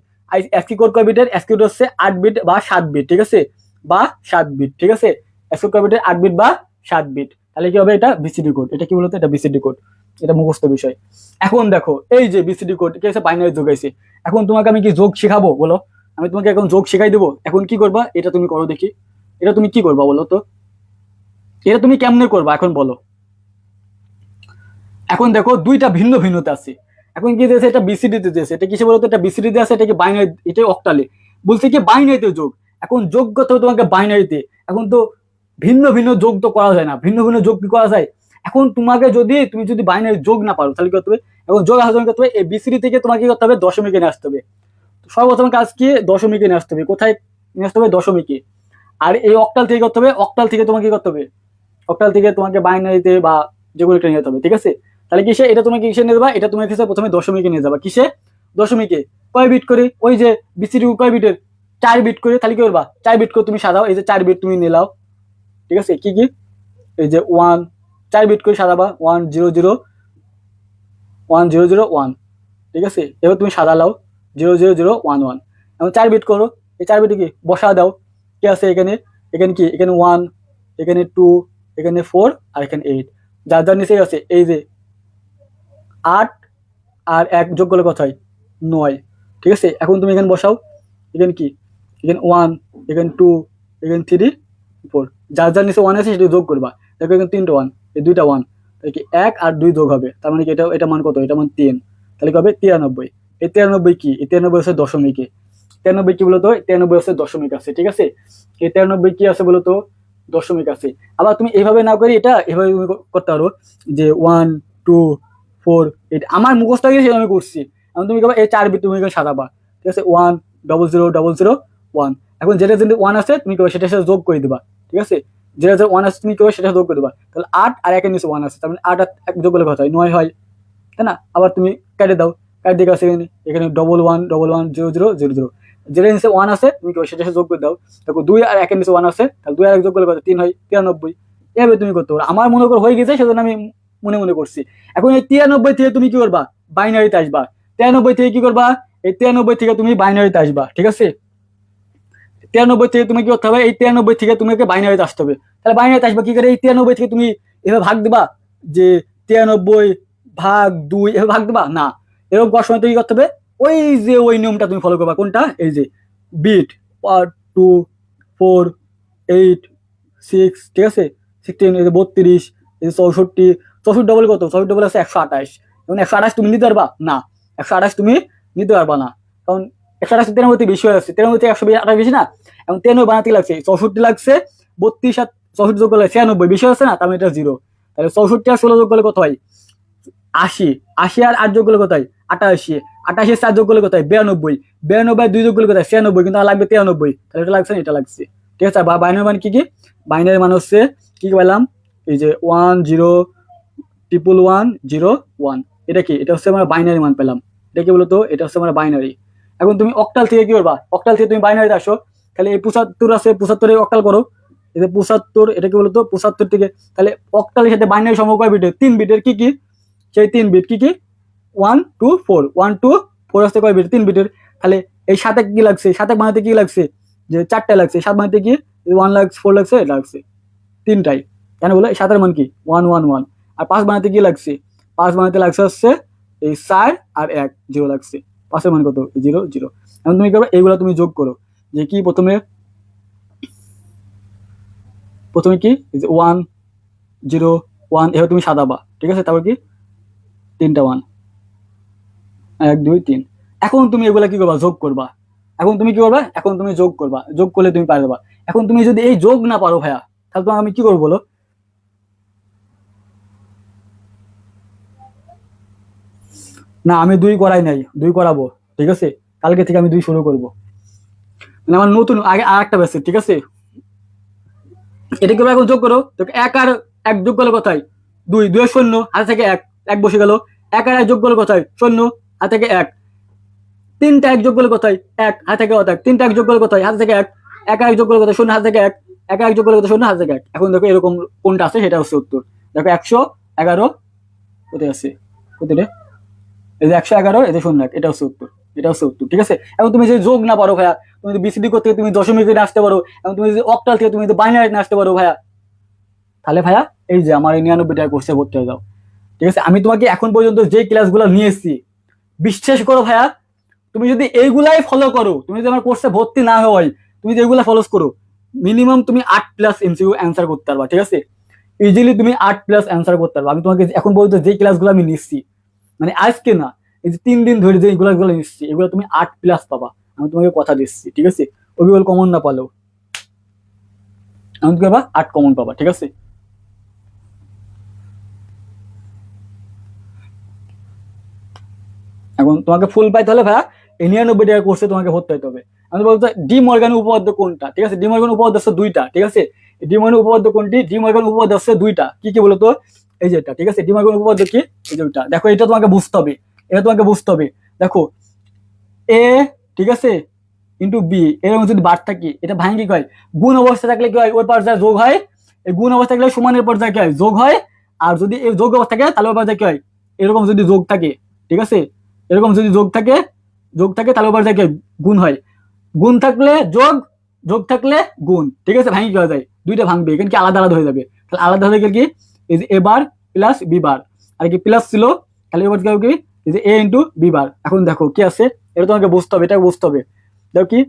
এসকি কোড কয় বিটের? এসকি কোড হচ্ছে 8 বিট বা 7 বিট, ঠিক আছে? বা 7 বিট, ঠিক আছে? এসকি কয় বিটের? 8 বিট বা 7 বিট। তাহলে কি হবে? এটা বিসিডি কোড। এটা কি বলতো? এটা বিসিডি কোড। এটা মুখস্থ বিষয়। এখন দেখো এই যে বিসিডি কোড কি আছে? বাইনারি যোগাইছে। এখন তোমাকে আমি কি যোগ শেখাবো বলো? আমি তোমাকে এখন যোগ শেখাই দেবো। এখন কি করবা? এটা তুমি করো দেখি। এটা তুমি কি করবা বলো তো? এটা তুমি কেমনে করবা এখন বলো? এখন দেখো দুইটা ভিন্ন ভিন্নতা আছে। এখন কি দিয়েছে? এটা বিসিডি তে দিয়েছে। এটা কিসে বলতো? এটা বিসিডি তে আছে, এটা কি বাইনারি, এটা অক্টালে। বলছে কি বাইনারিতে যোগ। এখন যোগ করতে হবে তোমাকে বাইনারিতে। এখন তো ভিন্ন ভিন্ন যোগ তো করা যায় না। ভিন্ন ভিন্ন যোগ কি করা যায়? এখন তোমাকে তুমি যদি বাইনারি যোগ না পারো তাহলে কি করতে হবে? এখন যোগ আসাধন করতে হবে। এই বিসিডি থেকে তোমাকে কি করতে হবে? দশমিকে নিয়ে আসতে হবে। সর্বপ্রথম কাজ কি? দশমিকে নিয়ে আসতে হবে। কোথায় নিয়ে আসতে হবে? দশমিকে। আর এই অক্টাল থেকে করতে হবে। অক্টাল থেকে তোমাকে কি করতে হবে? অক্টাল থেকে তোমাকে বাইনারিতে বা যেগুলো একটা নিয়ে যেতে হবে, ঠিক আছে? তাহলে কিসে? এটা তুমি কিসে নিয়ে যাবা? এটা তুমি কিসে? প্রথমে দশমিকে নিয়ে যাবা। কিসে? দশমিকে। কয় বিট করে? ওই যে বিসিডি কয় বিটের? 4 বিট করে। তাহলে কি করবা? 4 বিট করে তুমি সাজাও। এই যে 4 বিট তুমি নিলাও, ঠিক আছে? কি কি? এই যে 1, 4 বিট করে সাজাবা। 1 0 0 1 0 0 1, ঠিক আছে? এবার তুমি সাজালাও 0 0 0 1 1। এখন 4 বিট করো। এই 4 বিটে কি বসা দাও। কি আছে এখানে? এখানে কি? এখানে 1, এখানে 2, এখানে 4 আর এখানে 8। যার যার নিচে আছে এই যে 8 আর 1 যোগ করলে কত হয়? 9, ঠিক আছে? এখন তুমি এখানে বসাও। এখানে কি? এখানে 1, এখানে 2, এখানে 3, 4। যার যার নিচে 1 আছে সেটা যোগ করবা। দেখো এখানে 3টা 1, এই দুইটা 1। তাহলে কি 1 আর 2 যোগ হবে। তার মানে কি এটা মান কত? এটা মান 3। তাহলে কি হবে? 93। এই 93 কি? এই 93 হচ্ছে দশমিকে। 93 কি বলতো? 93 হচ্ছে দশমিক আছে, ঠিক আছে? এই 93 কি আছে বলতো? দশমিক আছে। আবার তুমি এইভাবে না করি এটা এভাবে তুমি করতে পারো যে 1 2 4 8। আমার মুখস্থ হয়ে গেছে আমি করছি। এখন তুমি এই 4 বিট তুমি এখানে সাজাবা, ঠিক আছে? 1 0 0 0 0 1। এখন যেটা যদি 1 আছে তুমি সেটার সাথে যোগ করে দিবা, ঠিক আছে? যেটা 1 আছে তুমি সেটা যোগ করে দিবা। তাহলে 8 আর 1 এর নিচে 1 আছে, তার মানে 8 আর 1 যোগ করলে কত হয়? 9 হয়, তাই না? আবার তুমি কেটে দাও। কাট দিকে আছে এখানে 1 1 1 1 0 0 0 0। যেটা নিচে 1 আছে তুমি সেটা সাথে যোগ করে দাও। দেখো 2 আর 1 এর নিচে 1 আছে, তাহলে 2 আর 1 যোগ করলে কত? 3 হয়, 93। এভাবে তুমি করতে পারো। আমার মনে করো হয়ে গেছে, সেজন্য আমি মনে মনে করছি। এখন এই 93 থেকে তুমি কি করবা? বাইনারিতে আসবা। 93 থেকে কি করবা? এই 93 থেকে তুমি বাইনারিতে আসবা, ঠিক আছে? 93 থেকে তুমি কি করতে হবে? এই 93 থেকে তোমাকে বাইনারিতে আসতে হবে। তাহলে বাইনারিতে আসবা কি করে? এই 93 থেকে তুমি এভাবে ভাগ দিবা যে 93 ভাগ 2 এভাবে ভাগ দিবা না। এরকম করার সময় তুমি করতে হবে ওই নিয়মটা তুমি ফলো করবা। কোনটা? এই যে বিট 1 2 4 8 6, ঠিক আছে? 16, এই যে 32, এই যে 64, 64 ডবল কত? 64 ডবল আছে 128। এবং 128 তুমি নিতে পারবা না, 128 তুমি নিতে পারবা না, কারণ 128 93 বেশি হয়ে যাচ্ছে, 93 128 বেশি না, এবং 93 বানাতে লাগছে 64 লাগছে, 32 আর 64 যোগ করলে 96 বেশি হচ্ছে না, তার মানে এটা 0। তাহলে 64 আর 16 যোগ করলে কত হয়? 80, 80 আর 8 যোগ করলে কত হয়? 88, 88 4 যোগ করলে কত হয়? 92, 92 আর 2 যোগ করলে কত হয়? 96, কিন্তু আমার লাগবে 93, তাহলে এটা লাগছে না, এটা লাগছে। ঠিক আছে, বা বাইনারি মান কি কি? বাইনারি মান হচ্ছে কি পেলাম? এই যে 1 0 1 1 0 1, এটা কি? এটা হচ্ছে আমরা বাইনারি মান পেলাম। এটা কি বলতো? এটা হচ্ছে আমরা বাইনারি। এখন তুমি অক্টাল থেকে কি করবা? অক্টাল থেকে তুমি বাইনারিতে আসো, তাহলে এই 75 আছে, 75 অক্টাল করো, এই যে 75, এটা কি বলতো? 75 থেকে, তাহলে অক্টালের সাথে বাইনারি সম্পর্ক কয় বিটের? 3 বিটের। কি কি সেই 3 বিট? কি কি? 1 2 4, 1 2 4 আসতে কয় বিট? 3 বিটের। তাহলে এই সাথে কি লাগছে? সাথে বানাতে কি লাগছে? যে 4টা লাগছে। 7 বানাতে কি 1 লাগছে, 4 লাগছে, এটা লাগছে, তিনটাই। কেন বলে? এই 7 এর মান কি? 1 1 1। আর 5 বানাতে কি লাগছে? 5 বানাতে লাগছে হচ্ছে এই 4 আর 1 0 লাগছে। 5 এর মান কত? 0 0। এখন তুমি কি করবে? এইগুলা তুমি যোগ করো, যে কি প্রথমে কি? এই যে 1 0 1, এভাবে তুমি সাজাবা। ঠিক আছে, তারপর কি? 3টা 1, 1 2 3। এখন তুমি এগুলা কি করবা? যোগ করবা। এখন তুমি কি করবা? এখন তুমি যোগ করবা। যোগ করলে তুমি পারবা। এখন তুমি যদি এই যোগ না পারো ভাইয়া, তাহলে তোমাকে আমি কি করবো বলো? না, আমি 2 করাই নাই, 2 করাবো। ঠিক আছে, কালকে থেকে আমি 2 শুরু করবো। মানে আমার নতুন আগে আর একটা ব্যাচ, ঠিক আছে। এটা করবো, এখন যোগ করো। তো 1 আর 1 যোগ করলে কোথায়? 2, 2 এর শূন্য, হাতে থেকে 1, 1 বসে গেল। 1 আর 1 যোগ করলে কোথায়? শূন্য, হাতে থেকে 1। 3টা 1 যোগ করলে কোথায়? 1, হাতে থেকে 1। 3টা 1 যোগ করলে কোথায়? হাতে থেকে 1। 1 আর 1 যোগ করলে কোথায়? শূন্য, হাতে থেকে 1। 1 আর 1 যোগ করলে কোথায়? শূন্য, হাতে থেকে 1। এখন দেখো এরকম কোনটা আছে, সেটা হচ্ছে উত্তর। দেখো 111 কোথায় আছে? কোথায়? এই যে 111, এই যে 01, এটা হচ্ছে উত্তর। এটা হচ্ছে উত্তর। ঠিক আছে, এখন তুমি যদি যোগ না পারো ভাইয়া, তুমি যদি বিসিডি করতে তুমি দশমিকে আসতে পারো, এবং তুমি যদি অক্টাল থেকে তুমি যদি বাইনারি আসতে পারো ভাইয়া, তাহলে ভাইয়া এই যে আমার এই 99 টাকা কোর্সে ভর্তি হয়ে যাও। ঠিক আছে, আমি তোমাকে এখন পর্যন্ত যে ক্লাসগুলো নিয়ে এসেছি, বিশ্বাস করো ভাইয়া, তুমি যদি এইগুলাই ফলো করো, তুমি যদি আমার কোর্সে ভর্তি না হয়, তুমি যদি এগুলা ফলো করো, মিনিমাম তুমি 8+ এমসিকিউ অ্যান্সার করতে পারবা। ঠিক আছে, ইজিলি তুমি 8+ অ্যান্সার করতে পারবা। আমি তোমাকে এখন পর্যন্ত যে ক্লাসগুলো আমি নিচ্ছি, মানে আজকে না, এই যে 3 দিন ধরে যে এগুলো নিচ্ছি, এগুলো তুমি 8+ পাবা, আমি তোমাকে কথা দিচ্ছি। ঠিক আছে, ওগুলো কমন না পালেও আমি তোমাকে 8 কমন পাবা। ঠিক আছে, এখন তোমাকে ফুল পাইতে হলে ভাইয়া এই 99 টাকা কোর্সে তোমাকে ভর্তি হতে হবে। আমি বলতে ডি মর্গান উপপাদ্য কোনটা? ঠিক আছে, ডি মর্গান উপপাদ্য হচ্ছে 2টা। ঠিক আছে, ডি মর্গান উপপাদ্য কোনটি? ডি মর্গান উপপাদ্য হচ্ছে 2টা। কি কি বলতো? এই যে এটা। ঠিক আছে, ডি মর্গান উপপাদ্য কি? এই যে ওইটা। দেখো, এটা তোমাকে বুঝতে হবে, এটা তোমাকে বুঝতে হবে। দেখো, এ, ঠিক আছে, ইন্টু বি, এরকম যদি বার থাকে, এটা ভাঙে কি হয়? গুণ অবস্থা থাকলে কি হয়? ওই পর্যায়ে যোগ হয়। এই গুণ অবস্থা থাকলে সমানের পর্যায়ে কি হয়? যোগ হয়। আর যদি এই যোগ অবস্থা থাকে, তাহলে ওই পর্যায়ে কি হয়? এরকম যদি যোগ থাকে, ঠিক আছে, এরকম যদি যোগ থাকে, তাহলে ওই পর্যায়ে কি হয়? গুণ হয়। গুণ থাকলে যোগ, যোগ থাকলে গুণ। ঠিক আছে, ভাঙি কি হয়ে যায়? দুইটা ভাঙবে, এখানে কি আলাদা আলাদা হয়ে যাবে। তাহলে আলাদা হয়ে গেলে কি? এই যে এ বার প্লাস বি বার, আর কি প্লাস ছিল, তাহলে এবার কি? এই যে এ ইন্টু বি বার। এখন দেখো কি আছে, এটা তোমাকে বুঝতে হবে, এটা বুঝতে হবে। দেখো কি,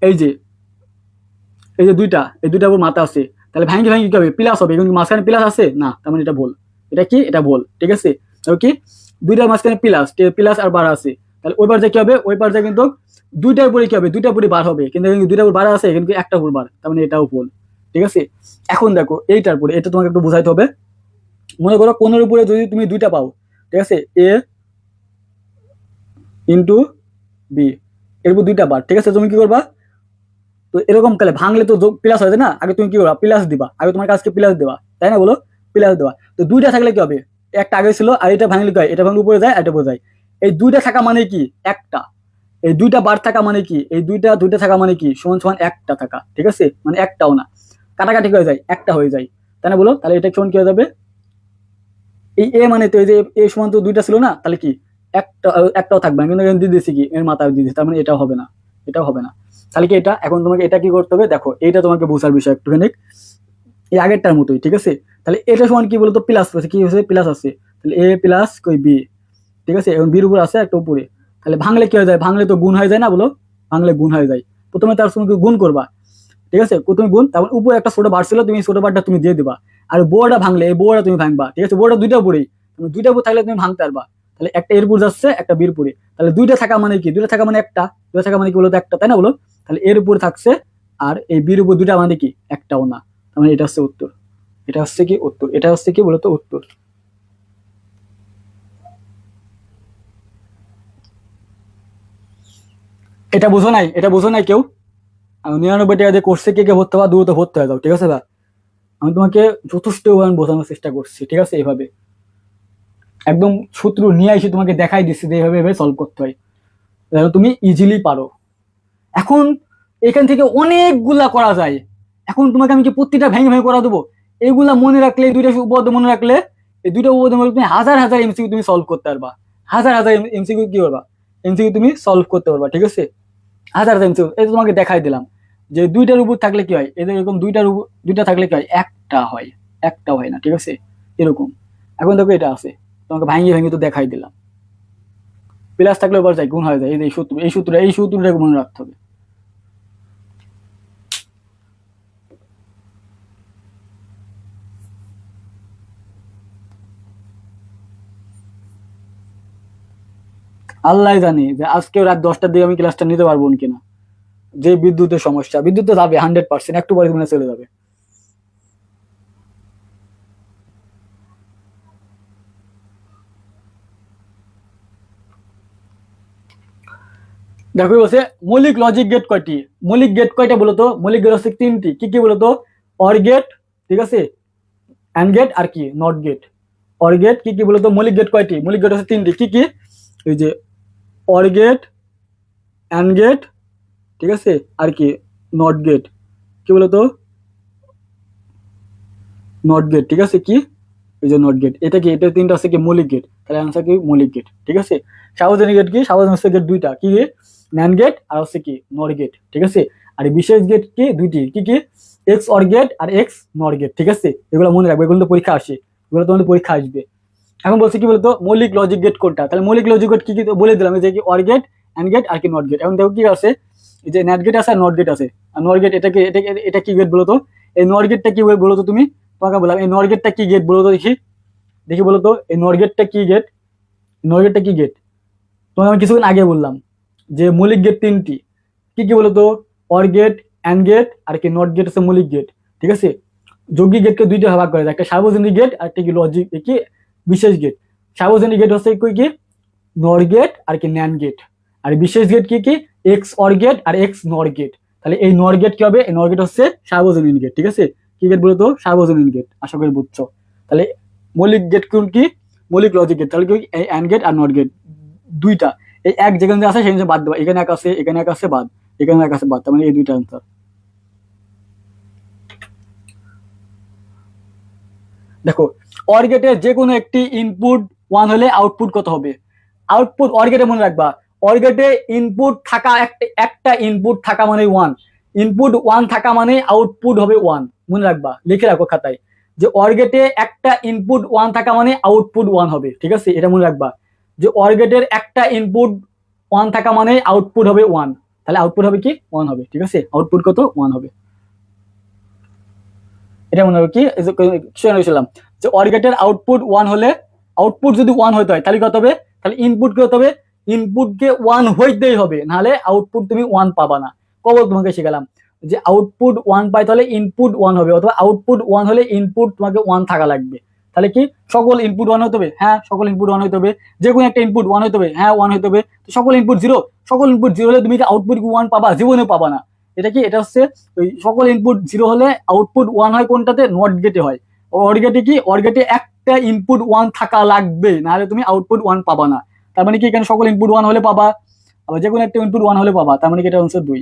এই যে দুইটা, এই দুইটা মাথা আছে, তাহলে ভাঙি ভাঙি কি হবে? প্লাস হবে, কিন্তু মাঝখানে প্লাস আছে না, তার মানে এটা ভুল। এটা কি? এটা ভুল। ঠিক আছে, দেখো কি, দুইটার মাঝখানে প্লাস, প্লাস আর বার আছে, তাহলে ওই পর্যায়ে কি হবে? ওই পর্যায়ে কিন্তু দুইটার উপরে কি হবে? দুইটার উপরে বার হবে, কিন্তু দুইটার উপর বার আছে, কিন্তু একটা উপর বার, তার মানে এটাও ভুল। ঠিক আছে, এখন দেখো এইটার উপরে, এটা তোমাকে একটু বোঝাইতে হবে। মনে করো কোনের উপরে যদি তুমি দুইটা পাও, ঠিক আছে, এ ইন্টু বি, এর উপর দুইটা বার। ঠিক আছে, তুমি কি করবা? তো এরকম কালে ভাঙলে তো যোগ প্লাস হয় না, আগে তুমি কি করবা? প্লাস দিবা, আগে তোমার কাজকে প্লাস দেবা, তাই না? বলো, প্লাস দেবা। তো দুইটা থাকলে কি হবে? একটা আগে ছিল, আর এটা ভাঙলে কি হয়? এটা ভাঙলে উপরে যায়, এটা উপরে যায়। এই দুইটা থাকা মানে কি? একটা। এই দুইটা বার থাকা মানে কি? এই দুইটা থাকা মানে কি? সমান সমান একটা থাকা। ঠিক আছে, মানে একটাও না, কাটাকাটি হয়ে যায়, একটা হয়ে যায়, তাই না? বলো, তাহলে এটা সমান কি হয়ে যাবে? এই এ মানে তো এই যে এ সমান তো দুইটা ছিল না, তাহলে কি একটা, একটাও থাকবে না, কিন্তু এখানে দিয়ে দিয়েছি কি? এর মাথায় দিয়ে দিয়েছি, তার মানে এটাও হবে না, এটাও হবে না। তাহলে কি এটা? এখন তোমাকে এটা কি করতে হবে? দেখো, এইটা তোমাকে বোঝার বিষয় একটুখানি, এই আগেরটার মতোই। ঠিক আছে, তাহলে এটা সমান কি বলতো? প্লাস আছে, কি হয়েছে? প্লাস আছে, তাহলে এ প্লাস কই বি। ঠিক আছে, এখন বির উপর আছে একটা উপরে, তাহলে ভাঙলে কি হয়ে যায়? ভাঙলে তো গুণ হয়ে যায় না? বলো, ভাঙলে গুণ হয়ে যায়। প্রথমে তার সঙ্গে গুণ করবা। ঠিক আছে, তুমি গুণ, তারপর উপরে একটা ছোট বার ছিল, তুমি ছোট বারটা তুমি দিয়ে দিবা, আর বোর্ডটা ভাঙলে এই বোর্ডটা তুমি ভাঙবা, ঠিক আছে? বোর্ডটা দুইটা পড়েই, তুমি দুইটা বোর্ড থাকলে তুমি ভাঙতে পারবা। তাহলে একটা এর পুর যাচ্ছে, একটা বির পুরে, তাহলে দুইটা থাকা মানে কি? দুইটা থাকা মানে একটা, দুইটা থাকা মানে কি বলতো? একটা, তাই না বলো? তাহলে এর উপর থাকছে আর এই বির উপর দুইটা মানে কি? একটাও না। তার মানে এটা হচ্ছে উত্তর, এটা হচ্ছে কি উত্তর, এটা হচ্ছে কি বলতো? উত্তর। এটা বুঝো নাই? এটা বুঝো নাই কেউ? আমি 99 টাকা দিয়ে করছে, কে কে ভরতে পারো দ্রুত ভরতে হয়ে যাও, ঠিক আছে? আমি তোমাকে যথেষ্ট উদাহরণ বোঝানোর চেষ্টা করছি, ঠিক আছে? এইভাবে একদম সূত্র নিয়ে এসে তোমাকে দেখাই দিচ্ছি যে এইভাবে এভাবে সলভ করতে হয়, যেন তুমি ইজিলি পারো। এখন এখান থেকে অনেকগুলা করা যায়। এখন তোমাকে আমি কি প্রতিটা ভেঙে ভেঙে করা দেবো? এইগুলা মনে রাখলে, এই দুইটা উপপাদ্য মনে রাখলে, এই দুইটা উপপাদ্য মনে রাখলে তুমি হাজার হাজার এমসিকিউ তুমি সলভ করতে পারবা। হাজার হাজার এমসিকিউ কি করবা? এমসিকিউ তুমি সলভ করতে পারবা, ঠিক আছে? হাজার হাজার এমসিকিউ এই তোমাকে দেখাই দিলাম যে দুইটার উপর থাকলে কি হয়, এদের এরকম দুইটার উপর, দুইটা থাকলে কি হয়? একটা হয়, একটাও হয় না, ঠিক আছে? এরকম। এখন দেখো এটা আছে, তোমাকে ভাঙিয়ে ভাঙিয়ে তো দেখাই দিলাম। প্লাস থাকলে এবার যাই গুণ হয়ে যায়, এই সূত্র, এই সূত্র, এই সূত্রটাকে মনে রাখতে হবে। আল্লাহ জানি যে আজকে রাত 10টার দিকে আমি ক্লাসটা নিতে পারবো কিনা। যে বিদ্যুতের সমস্যা, বিদ্যুৎ তো যাবে 100%, একটু পরে মনে চলে যাবে। দেখো বলছে মৌলিক লজিক গেট কয়টি? মৌলিক গেট কয়টা বলতো? মৌলিক গেট হচ্ছে তিনটি। কি কি বলতো? অর গেট, ঠিক আছে, অ্যান্ড গেট আর কি নট গেট। অর গেট কি কি বলতো? মৌলিক গেট কয়টি? মৌলিক গেট হচ্ছে তিনটি। কি কি? এই যে অর গেট, অ্যান্ড গেট, ঠিক আছে, আর কি নট গেট। কি বলতো? নট গেট, ঠিক আছে। কি? এই যে নট গেট, এটা কি? এটা তিনটা হচ্ছে কি মৌলিক গেট। তাহলে আনসার কি? মৌলিক গেট, ঠিক আছে। সার্বজনীন গেট কি? সার্বজনীন হচ্ছে গেট দুইটা। কি? ন্যান্ড গেট আর হচ্ছে কি নর গেট, ঠিক আছে। আর বিশেষ গেট কি? দুইটি। কি কি? এক্স অর গেট আর এক্স নর গেট, ঠিক আছে। এগুলো মনে রাখবে, এগুলো তো পরীক্ষা আসে, এগুলো তোমাদের পরীক্ষা আসবে। এখন বলছি কি বলতো? মৌলিক লজিক গেট কোনটা? তাহলে মৌলিক লজিক গেট কি কি বলে দিলাম, এই যে কি অর গেট, অ্যান্ড গেট আর কি নট গেট। এখন দেখো কি আছে, এই যে ন্যাট গেট আছে আর নট গেট আছে। আর নর গেট, এটা কি? এটা কি গেট বলতো? এই নর গেটটা কি বলতো তুমি? তোমাকে বললাম এই নর গেটটা কি গেট বলতো? দেখি, দেখি বলতো এই নর গেটটা কি গেট? নর গেটটা কি গেট? তোমাকে আমি কিছুক্ষণ আগে বললাম যে মৌলিক গেট তিনটি। কি কি বলতো? অর গেট, অ্যান্ড গেট আর কি নট গেট হচ্ছে মৌলিক গেট, ঠিক আছে। যৌগিক গেটকে দুইটা ভাগ করা যায়, একটা সার্বজনীন গেট আর একটা কি লজিক কি বিশেষ গেট। সার্বজনীন গেট হচ্ছে কি? নর গেট আর কি ন্যান্ড গেট। আর বিশেষ গেট কি কি? এক্স অর গেট আর এক্স নর গেট। তাহলে এই নর গেট কি হবে? এই নর গেট হচ্ছে সার্বজনীন গেট, ঠিক আছে। কি গেট বলতো? সার্বজনীন গেট। আশা করি বুঝছো। তাহলে মৌলিক গেট কোন কি? মৌলিক লজিক গেট। তাহলে কি? এই অ্যান্ড গেট আর নট গেট দুইটা, এই এক যেখানে আছে সেখানে বাদ দেবা। এখানে এক আছে, এখানে এক আছে, বাদ। এখানে এক আছে, বাদ। তার মানে এই দুইটা আনসার। দেখো অর গেটের যে কোনো একটি ইনপুট 1 হলে আউটপুট কত হবে? আউটপুট অর গেটে মনে রাখবা, অর গেটে ইনপুট থাকা, একটা ইনপুট থাকা মানে 1, ইনপুট 1 থাকা মানে আউটপুট হবে 1। মনে রাখবা, লিখে রাখো খাতায় যে অর গেটে একটা ইনপুট 1 থাকা মানে আউটপুট 1 হবে, ঠিক আছে। এটা মনে রাখবা যে অর গেটের একটা ইনপুট 1 থাকা মানে আউটপুট হবে 1। তাহলে আউটপুট হবে কি? 1 হবে, ঠিক আছে। আউটপুট কত? 1 হবে। এটা মনে হবে কি বলছিলাম যে অর গেটের আউটপুট 1 হলে, আউটপুট যদি 1 হইতে হয় তাহলে কত হবে? তাহলে ইনপুট কি হতে হবে? ইনপুটকে 1 হইতেই হবে, নাহলে আউটপুট তুমি 1 পাবা না। কবল তোমাকে শিখালাম যে আউটপুট 1 পাই তাহলে ইনপুট 1 হবে, অথবা আউটপুট 1 হলে ইনপুট তোমাকে 1 থাকা লাগবে। তাহলে কি সকল ইনপুট 1 হতে হবে? হ্যাঁ সকল ইনপুট 1 হতে হবে। যে কোনো একটা ইনপুট 1 হতে হবে? হ্যাঁ 1 হতে হবে। তো সকল ইনপুট 0, সকল ইনপুট 0 হলে তুমি কি আউটপুট 1 পাবা? জীবনেও পাবা না। এটা কি? এটা হচ্ছে ওই সকল ইনপুট 0 হলে আউটপুট 1 হয় কোনটাতে? নট গেটে হয়। অর গেটে কি? অর গেটে একটা ইনপুট 1 থাকা লাগবে, নাহলে তুমি আউটপুট 1 পাবা না। তার মানে কি এখানে সকল ইনপুট 1 হলে পাবা, আবার যে কোনো একটা ইনপুট 1 হলে পাবা। তার মানে কি এটা হচ্ছে 2।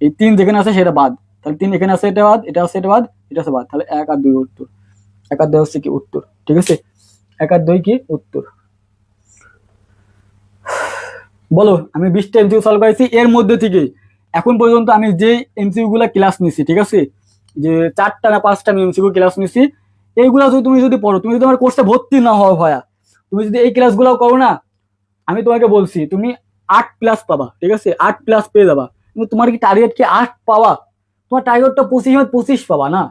এই 3 যেখানে আছে সেটা বাদ। তাহলে 3 এখানে আছে, এটা বাদ, এটা আছে, এটা বাদ, এটা আছে বাদ। তাহলে 1 আর 2 উত্তর। 1 আর 2 হচ্ছে কি উত্তর, ঠিক আছে। 1 আর 2 কি উত্তর। বলো, আমি 20টা এমসিকিউ সলভ করেছি, এর মধ্যে থেকে এখন পর্যন্ত আমি যে এমসিকিউ গুলা ক্লাস নিছি, ঠিক আছে, যে 4টা না 5টা আমি এমসিকিউ ক্লাস নিছি, এইগুলা যদি তুমি যদি পড়ো, তুমি যদি আমার কোর্সে ভর্তি না হও ভাইয়া, তুমি যদি এই ক্লাসগুলো করো না, আমি তোমাকে বলছি তুমি 8+ পাবা, ঠিক আছে, 8+ পেয়ে যাবা। কিন্তু তোমার কি টার্গেট কি 8 পাওয়া? তোমার টার্গেটটা 25 পাবা না,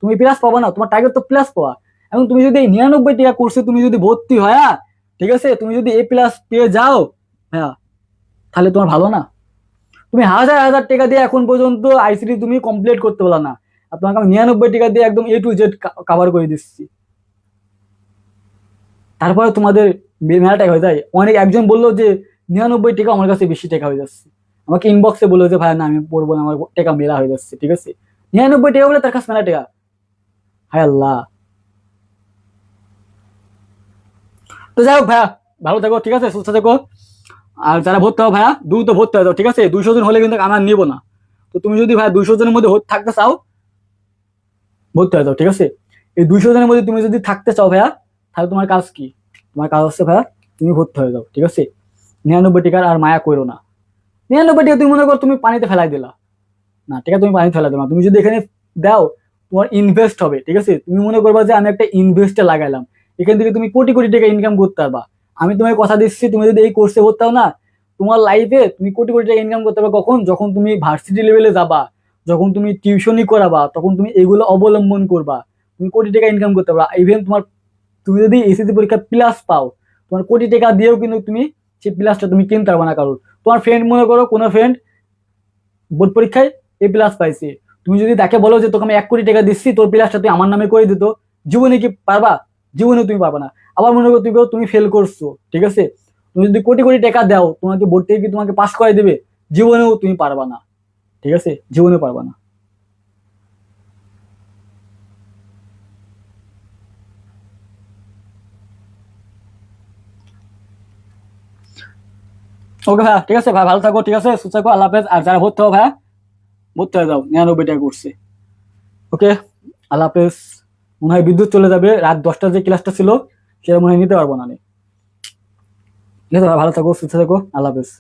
তুমি প্লাস পাবা না, তোমার টার্গেট তো প্লাস পাওয়া। এবং তুমি যদি এই 99 টাকা কোর্সে তুমি যদি ভর্তি হয়, ঠিক আছে, তুমি যদি A+ পেয়ে যাও, হ্যাঁ, তাহলে তোমার ভালো না? তুমি হাজার হাজার টাকা দিয়ে এখন পর্যন্ত আইসিটি তুমি কমপ্লিট করতে পারলা না, আর তোমাকে আমি 99 টাকা দিয়ে একদম A to Z কভার করে দিচ্ছি। তারপরে তোমাদের মেলা টাকা হয়ে যায়। অনেক একজন বললো যে 99 টাকা আমার কাছে বেশি টাকা হয়ে যাচ্ছে, আমাকে ইনবক্সে বললো যে ভাই না আমি পড়বো না, আমার টাকা মেলা হয়ে যাচ্ছে। ঠিক আছে, 99 টাকা বলে তার কাছে মেলা টাকা, হায় আল্লাহ। তো যাই হোক ভাইয়া, ভালো থাকো, ঠিক আছে, সুস্থ থাকো। আর যারা ভর্তি হও ভাইয়া দ্রুত ভর্তি হয়ে যাও, ঠিক আছে, 200 জন হলে কিন্তু আমার নিবো না। তো তুমি যদি ভাই 200 জনের মধ্যে থাকতে চাও, ভর্তি হয়ে যাও, ঠিক আছে। এই 200 জনের মধ্যে তুমি যদি থাকতে চাও ভাইয়া, তাহলে তোমার কাজ কি? তোমার কাজ হচ্ছে ভাইয়া তুমি ভর্তি হয়ে যাও, ঠিক আছে। 99 টাকার আর মায়া করো না। 99 টাকা তুমি মনে করো তুমি পানিতে ফেলাই দিলা, না ঠিক আছে, তুমি পানিতে ফেলাই দিলা। তুমি যদি এখানে দাও, তোমার ইনভেস্ট হবে, ঠিক আছে। তুমি মনে করবা যে আমি একটা ইনভেস্টে লাগাইলাম, এখান থেকে তুমি কোটি কোটি টাকা ইনকাম করতে পারবা। আমি তোমাকে কথা দিচ্ছি, তুমি যদি এই কোর্সে ভর্তি হও না, তোমার লাইফে তুমি কোটি কোটি টাকা ইনকাম করতে পারবা। কখন? যখন তুমি ভার্সিটি লেভেলে যাবা, যখন তুমি টিউশনই করাবা, তখন তুমি এগুলো অবলম্বন করবা, তুমি কোটি টাকা ইনকাম করতে পারবা। ইভেন তোমার, তুমি যদি এসএসসি পরীক্ষা প্লাস পাও, তোমার কোটি টাকা দিয়েও কিন্তু তুমি সেই প্লাসটা তুমি কিনতে পারবা না কারোর। তোমার ফ্রেন্ড, মনে করো কোনো ফ্রেন্ড বোর্ড পরীক্ষায় A+ পাইছে, তুমি যদি তাকে বলো যে তোকে আমি 1 কোটি টাকা দিচ্ছি, তোর প্লাসটা তুই আমার নামে করে দিত, জীবনে কি পারবা? জীবনে তুমি পারবা না। আবার মনে করো তুমি ফেল করছো, ঠিক আছে, তুমি যদি কোটি কোটি টাকা দাও, তোমাকে বোর্ড থেকে কি তোমাকে পাস করে দেবে? জীবনেও তুমি পারবা না, ঠিক আছে, জীবনে পারবা না। ওকে ভাই, ঠিক আছে ভাই, ভালো থাকো, ঠিক আছে, সুস্থ থাকো, আল্লাহ হাফেজ। আর যারা ভর্তি হও ভাই, ভর্তি হয়ে যাও 99 টাকা করছে। ওকে, আল্লাহ হাফেজ। মনে হয় বিদ্যুৎ চলে যাবে, রাত 10টার যে ক্লাসটা ছিল সেটা মনে হয় নিতে পারবো না আমি। ঠিক আছে ভাই, ভালো থাকো, সুস্থ থাকো, আল্লাহ হাফেজ।